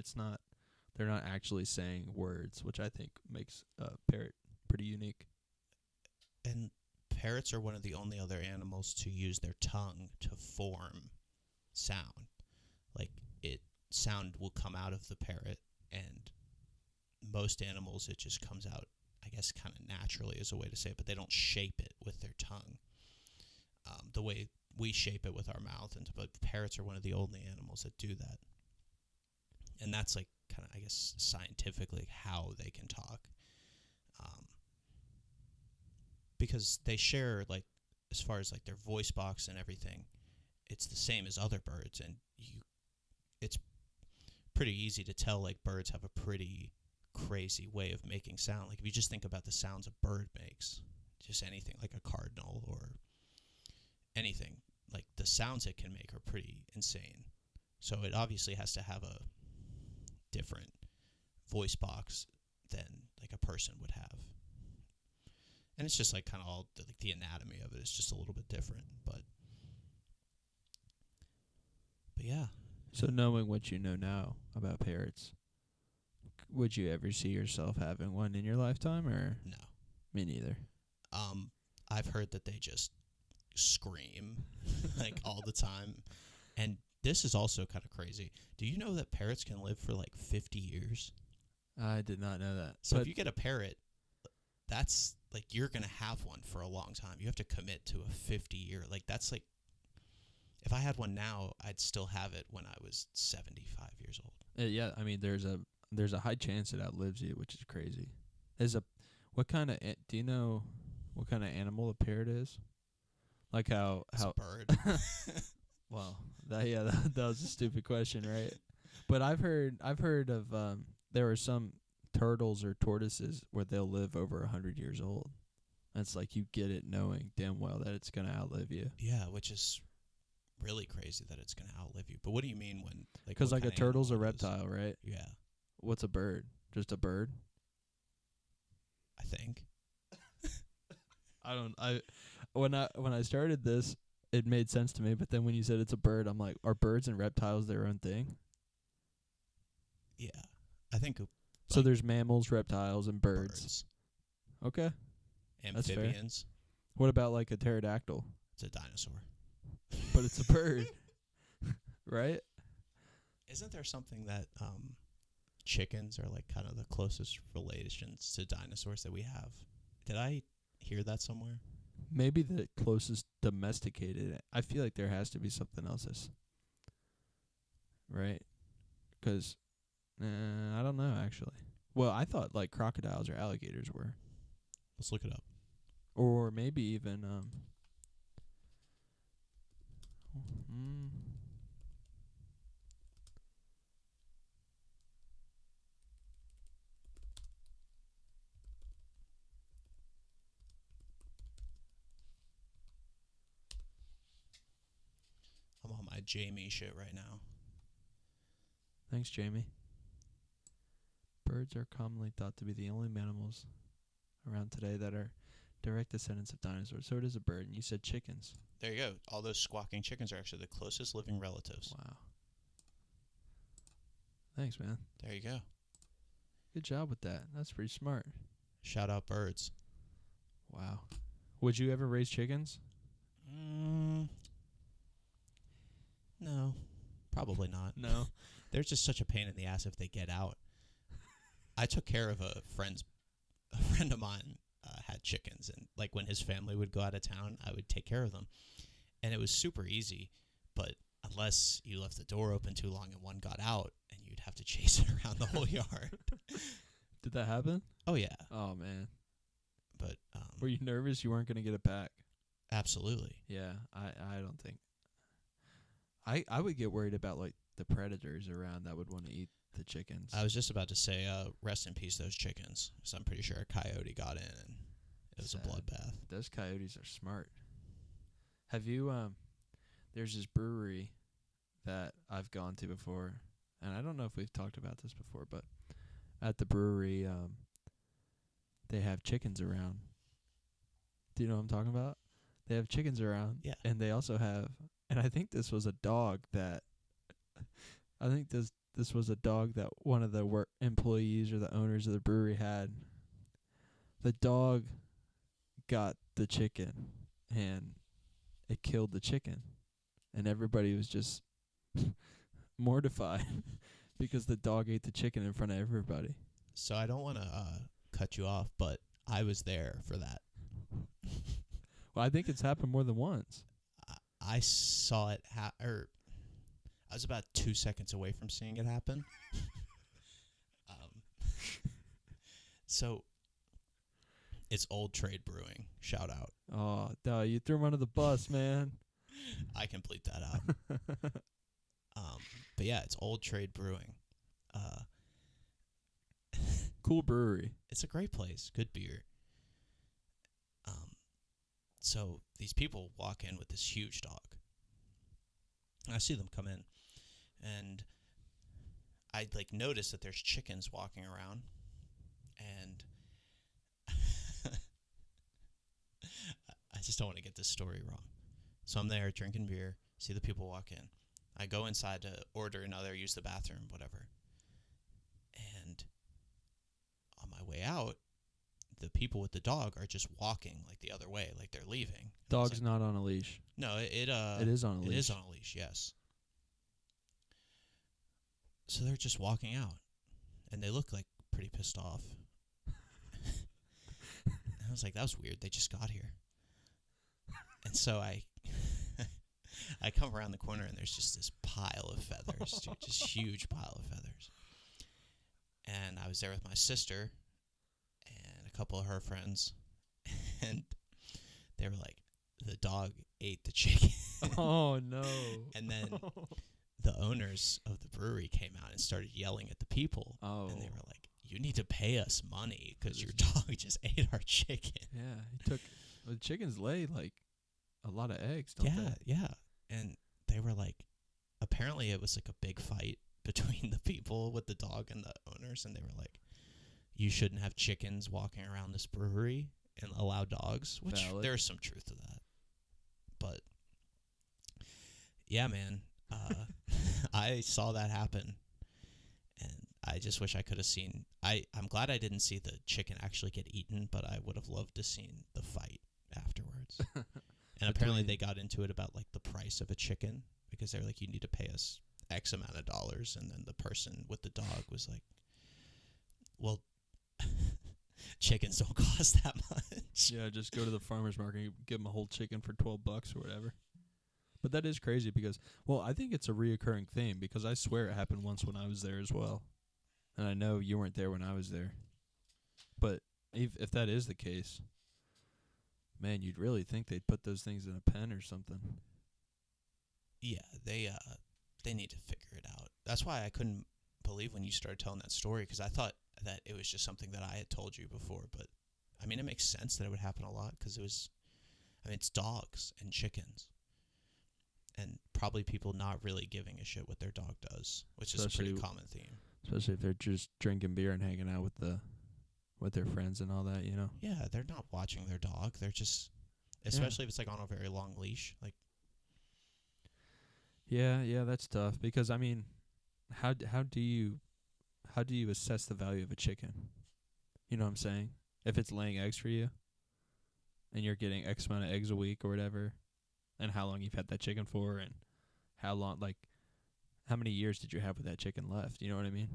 they're not actually saying words, which I think makes a parrot pretty unique.
And parrots are one of the only other animals to use their tongue to form sound. Like sound will come out of the parrot, and most animals it just comes out, I guess, kind of naturally is a way to say it, but they don't shape it with their tongue. The way we shape it with our mouth, but parrots are one of the only animals that do that. And that's like kind of, I guess, scientifically how they can talk. Because they share, like, as far as like their voice box and everything, it's the same as other birds, and it's pretty easy to tell like birds have a pretty crazy way of making sound. Like if you just think about the sounds a bird makes, just anything like a cardinal or anything, like the sounds it can make are pretty insane. So it obviously has to have a different voice box than like a person would have. And it's just like kind of all the anatomy of it is just a little bit different, but yeah.
So knowing what you know now about parrots, would you ever see yourself having one in your lifetime, or?
No.
Me neither.
I've heard that they just scream like all the time. And this is also kind of crazy. Do you know that parrots can live for like 50 years?
I did not know that.
So if you get a parrot, that's like you're going to have one for a long time. You have to commit to a 50-year. Like that's like if I had one now, I'd still have it when I was 75 years old.
Yeah, I mean there's a high chance it outlives you, which is crazy. Do you know what kind of animal a parrot is? Like how
It's a bird.
Well, that was a stupid question, right? But I've heard of there are some turtles or tortoises where they'll live over 100 years old. That's like you get it knowing damn well that it's gonna outlive you.
Yeah, which is really crazy that it's gonna outlive you. But what do you mean when
Because
what
like a
kinda
turtle's a
animal it is?
reptile, right?
Yeah,
What's a bird? Just a bird?
I think.
I don't. When I started this, it made sense to me. But then when you said it's a bird, I'm like, are birds and reptiles their own thing?
Yeah, I think
So there's mammals, reptiles, and birds. Okay. That's fair.
amphibians.
What about like a pterodactyl?
It's a dinosaur.
But it's a bird, right?
Isn't there something that chickens are like kind of the closest relations to dinosaurs that we have? Did I hear that somewhere?
Maybe the closest domesticated. I feel like there has to be something else, right? Because I don't know actually. Well, I thought like crocodiles or alligators were,
Let's look it up.
or maybe even mm,
I'm on my Jamie shit right now.
thanks, Jamie. Birds are commonly thought to be the only mammals around today that are direct descendants of dinosaurs. So it is a bird. And you said chickens.
There you go. All those squawking chickens are actually the closest living relatives.
Wow. Thanks, man.
There you go.
Good job with that. That's pretty smart.
Shout out birds.
Wow. Would you ever raise chickens?
No, probably not.
No.
They're just such a pain in the ass if they get out. I took care of a friend of mine had chickens, and like when his family would go out of town, I would take care of them, and it was super easy. But unless you left the door open too long and one got out, and you'd have to chase it around the whole yard.
Did that happen?
Oh yeah,
Oh, man.
but
Were you nervous you weren't going to get it back?
absolutely.
Yeah, I don't think. I would get worried about like the predators around that would want to eat the chickens.
I was just about to say, rest in peace, those chickens. So I'm pretty sure a coyote got in, and it was
Sad.
a bloodbath.
Those coyotes are smart. Have you there's this brewery that I've gone to before, and I don't know if we've talked about this before, but at the brewery they have chickens around. Do you know what I'm talking about? They have chickens around.
Yeah.
And they also have, and I think this was a dog that this was a dog that one of the employees or the owners of the brewery had. The dog got the chicken and it killed the chicken, and everybody was just mortified because the dog ate the chicken in front of everybody.
So I don't want to cut you off, but I was there for that.
Well, I think it's happened more than once.
I saw it I was about 2 seconds away from seeing it happen. So it's Old Trade Brewing. Shout out.
Oh, no, you threw him under the bus, man.
I can bleep that out. But yeah, it's Old Trade Brewing.
Cool brewery.
It's a great place. Good beer. So these people walk in with this huge dog. And I see them come in, and I like notice that there's chickens walking around, and I just don't want to get this story wrong. So I'm there drinking beer, see the people walk in. I go inside to order another, use the bathroom, whatever. And on my way out, the people with the dog are just walking like the other way, like they're leaving.
Dog's not on a leash.
No, it
is on a leash.
It is on a leash, yes. So they're just walking out, and they look like pretty pissed off. And I was like, that was weird. They just got here. And so I come around the corner, and there's just this pile of feathers, dude, just huge pile of feathers. And I was there with my sister and a couple of her friends, and they were like, the dog ate the chicken.
Oh, no.
And then the owners of the brewery came out and started yelling at the people.
Oh.
And they were like, you need to pay us money because your dog just ate our chicken.
Yeah, he took. Well, chickens lay like a lot of eggs, don't they?
Yeah. And they were like, apparently it was like a big fight between the people with the dog and the owners, and they were like, you shouldn't have chickens walking around this brewery and allow dogs, which
Valid.
there's some truth to that. But yeah, man, I saw that happen, and I just wish I could have seen. I'm glad I didn't see the chicken actually get eaten, but I would have loved to seen the fight afterwards. And apparently they got into it about like the price of a chicken, because they were like, you need to pay us X amount of dollars, and then the person with the dog was like, well, chickens don't cost that much.
Yeah, just go to the farmer's market and give them a whole chicken for $12 or whatever. But that is crazy because, well, I think it's a reoccurring theme because I swear it happened once when I was there as well. And I know you weren't there when I was there. But if that is the case, man, you'd really think they'd put those things in a pen or something.
Yeah, they need to figure it out. That's why I couldn't believe when you started telling that story, because I thought that it was just something that I had told you before. But, I mean, it makes sense that it would happen a lot because it's dogs and chickens. And probably people not really giving a shit what their dog does, which is a pretty common theme.
Especially if they're just drinking beer and hanging out with their friends and all that, you know?
Yeah, they're not watching their dog. They're just, especially if it's like on a very long leash. Like,
yeah, that's tough because I mean, how do you assess the value of a chicken? You know what I'm saying? If it's laying eggs for you, and you're getting X amount of eggs a week or whatever, and how long you've had that chicken for, and how many years did you have with that chicken left? You know what I mean?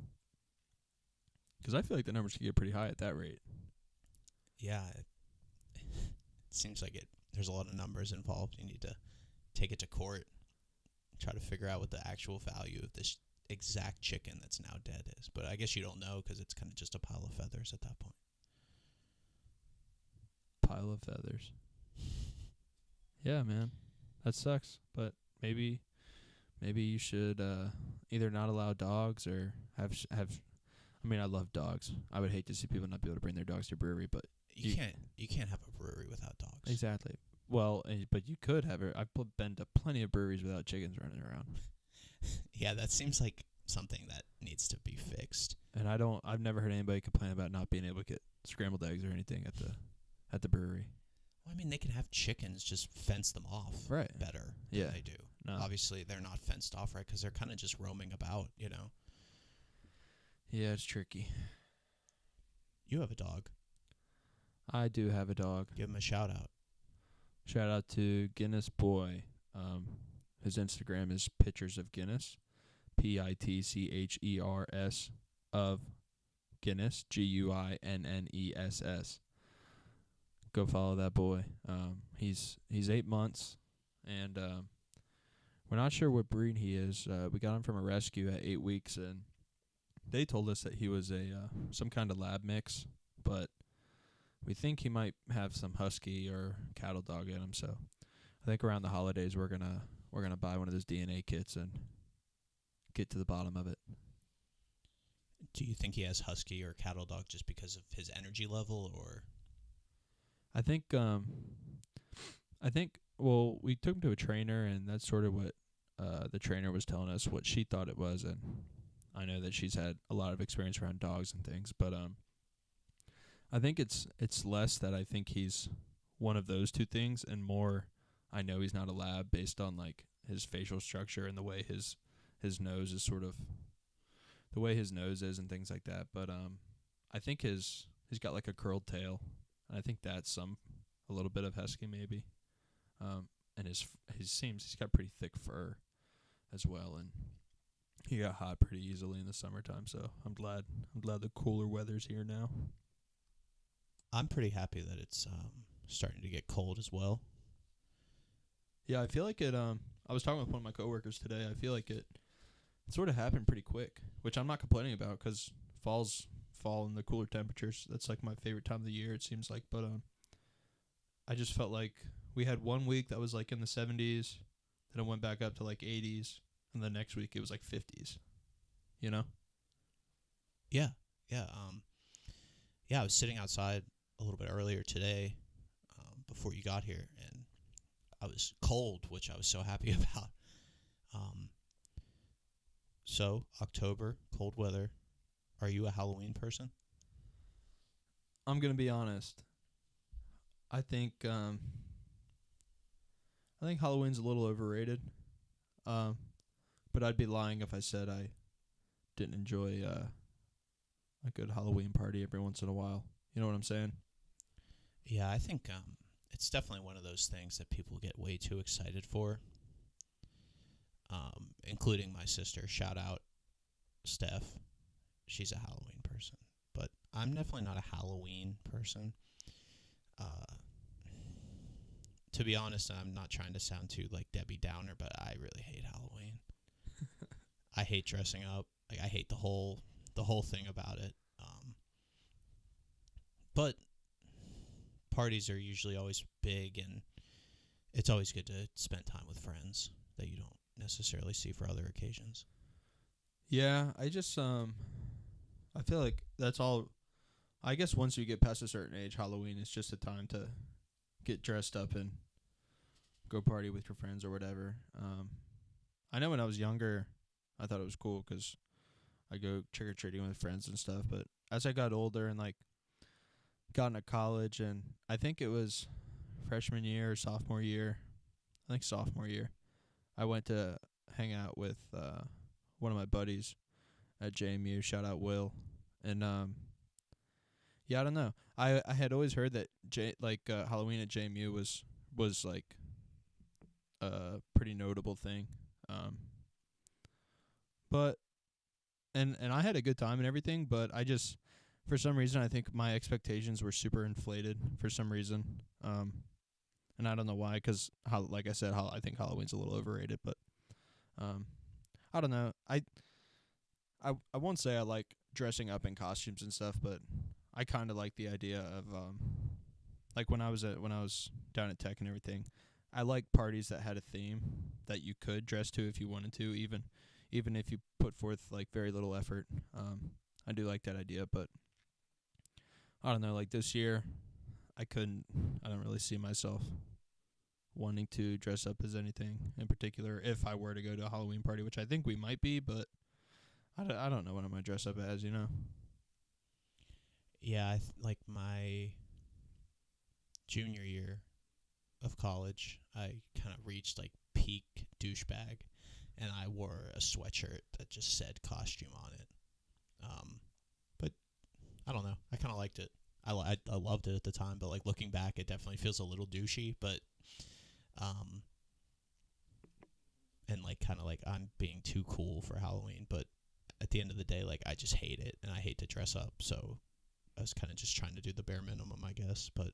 Because I feel like the numbers could get pretty high at that rate.
Yeah, it seems like there's a lot of numbers involved. You need to take it to court, try to figure out what the actual value of this exact chicken that's now dead is. But I guess you don't know because it's kind of just a pile of feathers at that point.
Pile of feathers. Yeah, man. That sucks. But maybe you should either not allow dogs or have. I mean, I love dogs. I would hate to see people not be able to bring their dogs to a brewery, but
you can't have a brewery without dogs.
Exactly. Well, but you could have it. I've been to plenty of breweries without chickens running around.
Yeah, that seems like something that needs to be fixed.
And I've never heard anybody complain about not being able to get scrambled eggs or anything at the brewery.
Well, I mean, they can have chickens, just fence them off better than they do.
No.
Obviously, they're not fenced off right because they're kind of just roaming about, you know?
Yeah, it's tricky.
You have a dog.
I do have a dog.
Give him a shout out.
Shout out to Guinness Boy. His Instagram is Pictures of Guinness. PITCHERS of Guinness. GUINNESS. Go follow that boy. He's 8 months, and we're not sure what breed he is. We got him from a rescue at 8 weeks, and they told us that he was some kind of lab mix, but we think he might have some husky or cattle dog in him. So I think around the holidays we're gonna buy one of those DNA kits and get to the bottom of it.
Do you think he has husky or cattle dog just because of his energy level, or?
I think well, we took him to a trainer, and that's sort of what the trainer was telling us what she thought it was, and I know that she's had a lot of experience around dogs and things, but I think it's less that I think he's one of those two things, and more I know he's not a lab based on like his facial structure and the way his nose is sort of the way his nose is and things like that. But I think he's got like a curled tail, and I think that's a little bit of husky maybe. And he's got pretty thick fur as well, and he got hot pretty easily in the summertime. So I'm glad the cooler weather's here now.
I'm pretty happy that it's starting to get cold as well.
Yeah, I feel like it. I was talking with one of my coworkers today. I feel like it sort of happened pretty quick, which I'm not complaining about because fall and the cooler temperatures. That's like my favorite time of the year. It seems like, but I just felt like we had 1 week that was like in the 70s, then it went back up to like 80s, and and the next week it was like 50s. You know?
Yeah, yeah. I was sitting outside a little bit earlier today, before you got here, and I was cold, which I was so happy about. So October, cold weather. Are you a Halloween person?
I'm gonna be honest. I think Halloween's a little overrated. But I'd be lying if I said I didn't enjoy a good Halloween party every once in a while. You know what I'm saying?
Yeah, I think it's definitely one of those things that people get way too excited for. Including my sister. Shout out, Steph. She's a Halloween person, but I'm definitely not a Halloween person. To be honest, I'm not trying to sound too like Debbie Downer, but I really hate Halloween. I hate dressing up. Like, I hate the whole thing about it. But parties are usually always big, and it's always good to spend time with friends that you don't necessarily see for other occasions.
Yeah, I just I feel like that's all. I guess once you get past a certain age, Halloween is just a time to get dressed up and go party with your friends or whatever. I know when I was younger, I thought it was cool 'cause I go trick or treating with friends and stuff. But as I got older and like got into college, and I think it was freshman year or sophomore year, I think sophomore year, I went to hang out with one of my buddies at JMU. Shout out Will, and yeah, I don't know. I had always heard that Halloween at JMU was like a pretty notable thing. But and I had a good time and everything, but I just for some reason I think my expectations were super inflated for some reason. And I don't know why, 'cause like I said, I think Halloween's a little overrated, but I don't know. I won't say I like dressing up in costumes and stuff, but I kind of like the idea of like when I was down at Tech and everything. I like parties that had a theme that you could dress to if you wanted to, even if you put forth like very little effort. I do like that idea, but I don't know. Like this year, I don't really see myself wanting to dress up as anything in particular if I were to go to a Halloween party, which I think we might be, but I don't know what I'm going to dress up as, you know?
Yeah, like my junior year of college, I kind of reached like peak douchebag, and I wore a sweatshirt that just said costume on it. But I don't know. I kind of liked it. I loved it at the time, but like looking back, it definitely feels a little douchey. But and like kind of like I'm being too cool for Halloween. But at the end of the day, like I just hate it, and I hate to dress up. So I was kind of just trying to do the bare minimum, I guess. But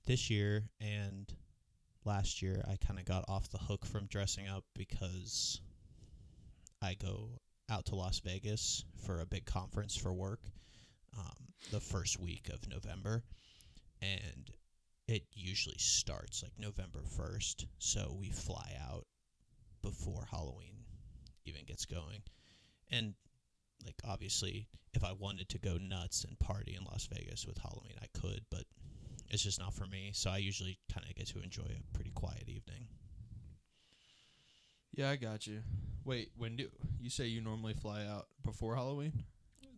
this year and last year, I kind of got off the hook from dressing up because I go out to Las Vegas for a big conference for work the first week of November, and it usually starts like November 1st, so we fly out before Halloween even gets going. And like obviously if I wanted to go nuts and party in Las Vegas with Halloween, I could, but it's just not for me, so I usually kind of get to enjoy a pretty quiet evening.
Yeah, I got you. Wait, when do you say you normally fly out before Halloween?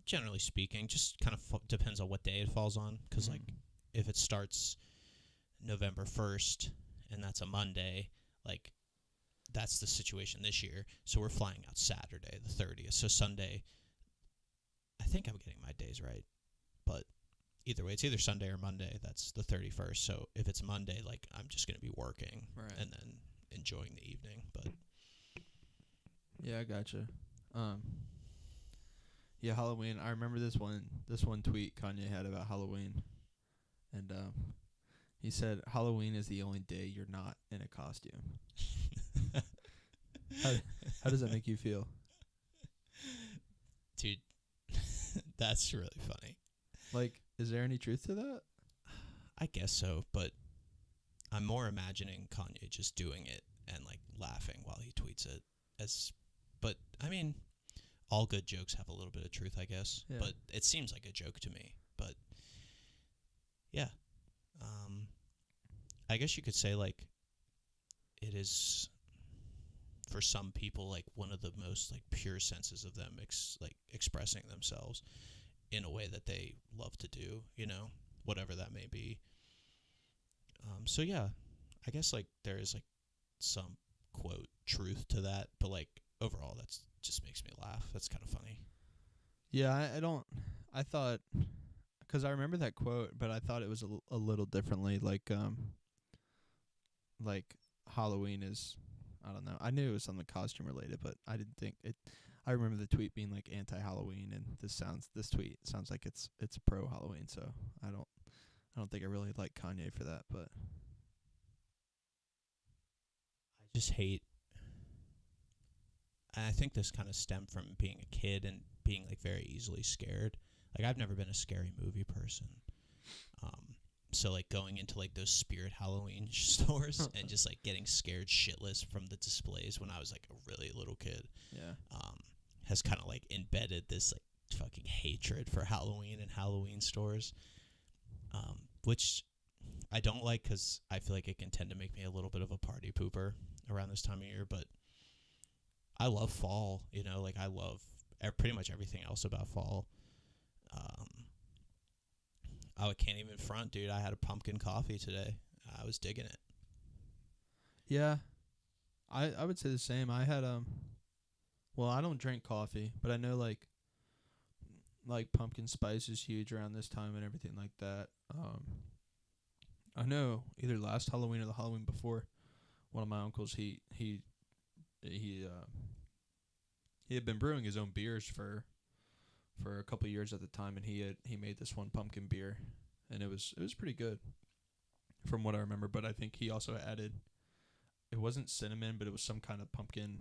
Generally speaking, just kind of depends on what day it falls on, because like if it starts November 1st and that's a Monday, like that's the situation this year. So we're flying out Saturday the 30th. So Sunday, I think I'm getting my days right, but either way, it's either Sunday or Monday. That's the 31st. So if it's Monday, like I'm just going to be working and then enjoying the evening. But
yeah, I gotcha. Yeah, Halloween. I remember this one tweet Kanye had about Halloween, and he said Halloween is the only day you're not in a costume. How does that make you feel?
Dude, that's really funny.
Like, is there any truth to that?
I guess so, but I'm more imagining Kanye just doing it and like laughing while he tweets it. But I mean, all good jokes have a little bit of truth, I guess.
Yeah.
But it seems like a joke to me. But yeah, I guess you could say like it is for some people like one of the most like pure senses of them expressing themselves in a way that they love to do, whatever that may be. So yeah, I guess like there is like some quote truth to that, but like overall that's just makes me laugh. That's kind of funny.
Yeah, I thought, because I remember that quote, but I thought it was a little differently. Like Halloween is, I don't know. I knew it was something costume related, but I didn't think it. I remember the tweet being like anti-Halloween, and this tweet sounds like it's pro Halloween. So I don't think I really like Kanye for that, but
I just hate. And I think this kind of stemmed from being a kid and being like very easily scared. Like I've never been a scary movie person. So like going into like those Spirit Halloween stores and just like getting scared shitless from the displays when I was like a really little kid,
yeah,
has kind of like embedded this like fucking hatred for Halloween and Halloween stores, which I don't like because I feel like it can tend to make me a little bit of a party pooper around this time of year. But I love fall, like I love pretty much everything else about fall. I can't even front, dude. I had a pumpkin coffee today. I was digging it.
yeah. I would say the same. I had well, I don't drink coffee, but I know like pumpkin spice is huge around this time and everything like that. I know either last Halloween or the Halloween before, one of my uncles he had been brewing his own beers for a couple of years at the time, and he made this one pumpkin beer, and it was pretty good from what I remember. But I think he also added, it wasn't cinnamon, but it was some kind of pumpkin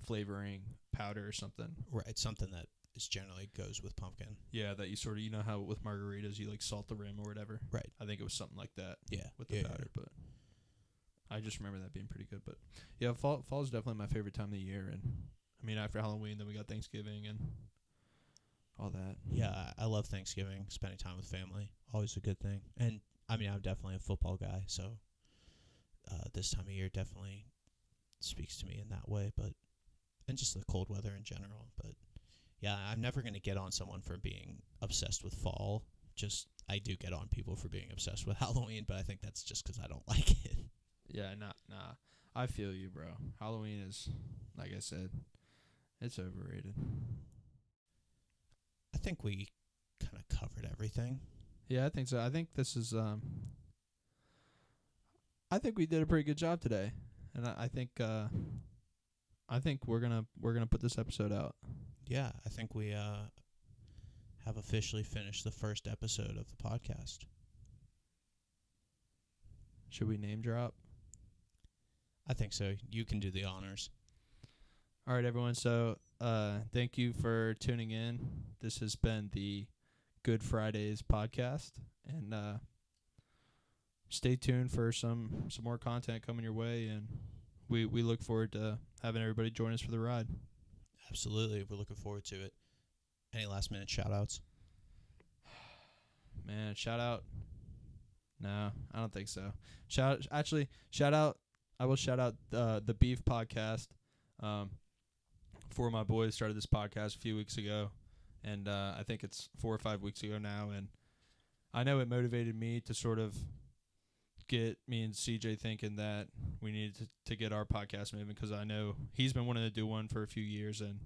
flavoring powder or something.
Right, something that is generally goes with pumpkin.
Yeah, that you sort of, how with margaritas you like salt the rim or whatever.
Right.
I think it was something like that.
Yeah.
With the powder, but I just remember that being pretty good. But yeah, fall is definitely my favorite time of the year, and I mean after Halloween, then we got Thanksgiving and all that.
Yeah, I love Thanksgiving, spending time with family. Always a good thing. And, I mean, I'm definitely a football guy, so this time of year definitely speaks to me in that way. And just the cold weather in general. But, yeah, I'm never going to get on someone for being obsessed with fall. Just, I do get on people for being obsessed with Halloween, but I think that's just because I don't like it.
Yeah, nah. I feel you, bro. Halloween is, like I said, it's overrated.
I think we kind of covered everything.
Yeah, I think so. I think this is I think we did a pretty good job today, and I think we're gonna put this episode out.
Yeah, I think we have officially finished the first episode of the podcast.
Should we name drop?
I think so. You can do the honors.
All right, everyone. So, thank you for tuning in. This has been the Good Fridays podcast, and stay tuned for some more content coming your way. And we look forward to having everybody join us for the ride.
Absolutely, we're looking forward to it. Any last minute shout outs?
Man, shout out. No, I don't think so. Shout out. I will shout out the Beef podcast. Four of my boys started this podcast a few weeks ago, and I think it's 4 or 5 weeks ago now, and I know it motivated me to sort of get me and CJ thinking that we needed to get our podcast moving, because I know he's been wanting to do one for a few years, and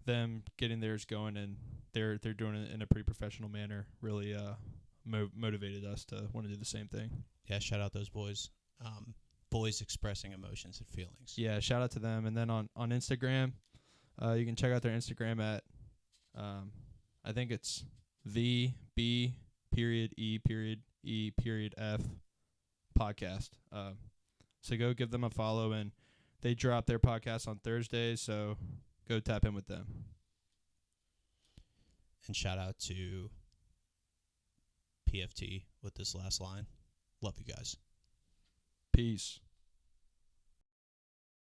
them getting theirs going, and they're doing it in a pretty professional manner, really motivated us to want to do the same thing.
Yeah, shout out those boys. Boys expressing emotions and feelings.
Yeah, shout out to them. And then on Instagram, you can check out their Instagram at, I think it's VB_E_F podcast. So go give them a follow, and they drop their podcast on Thursdays, so go tap in with them.
And shout out to PFT with this last line. Love you guys.
Peace.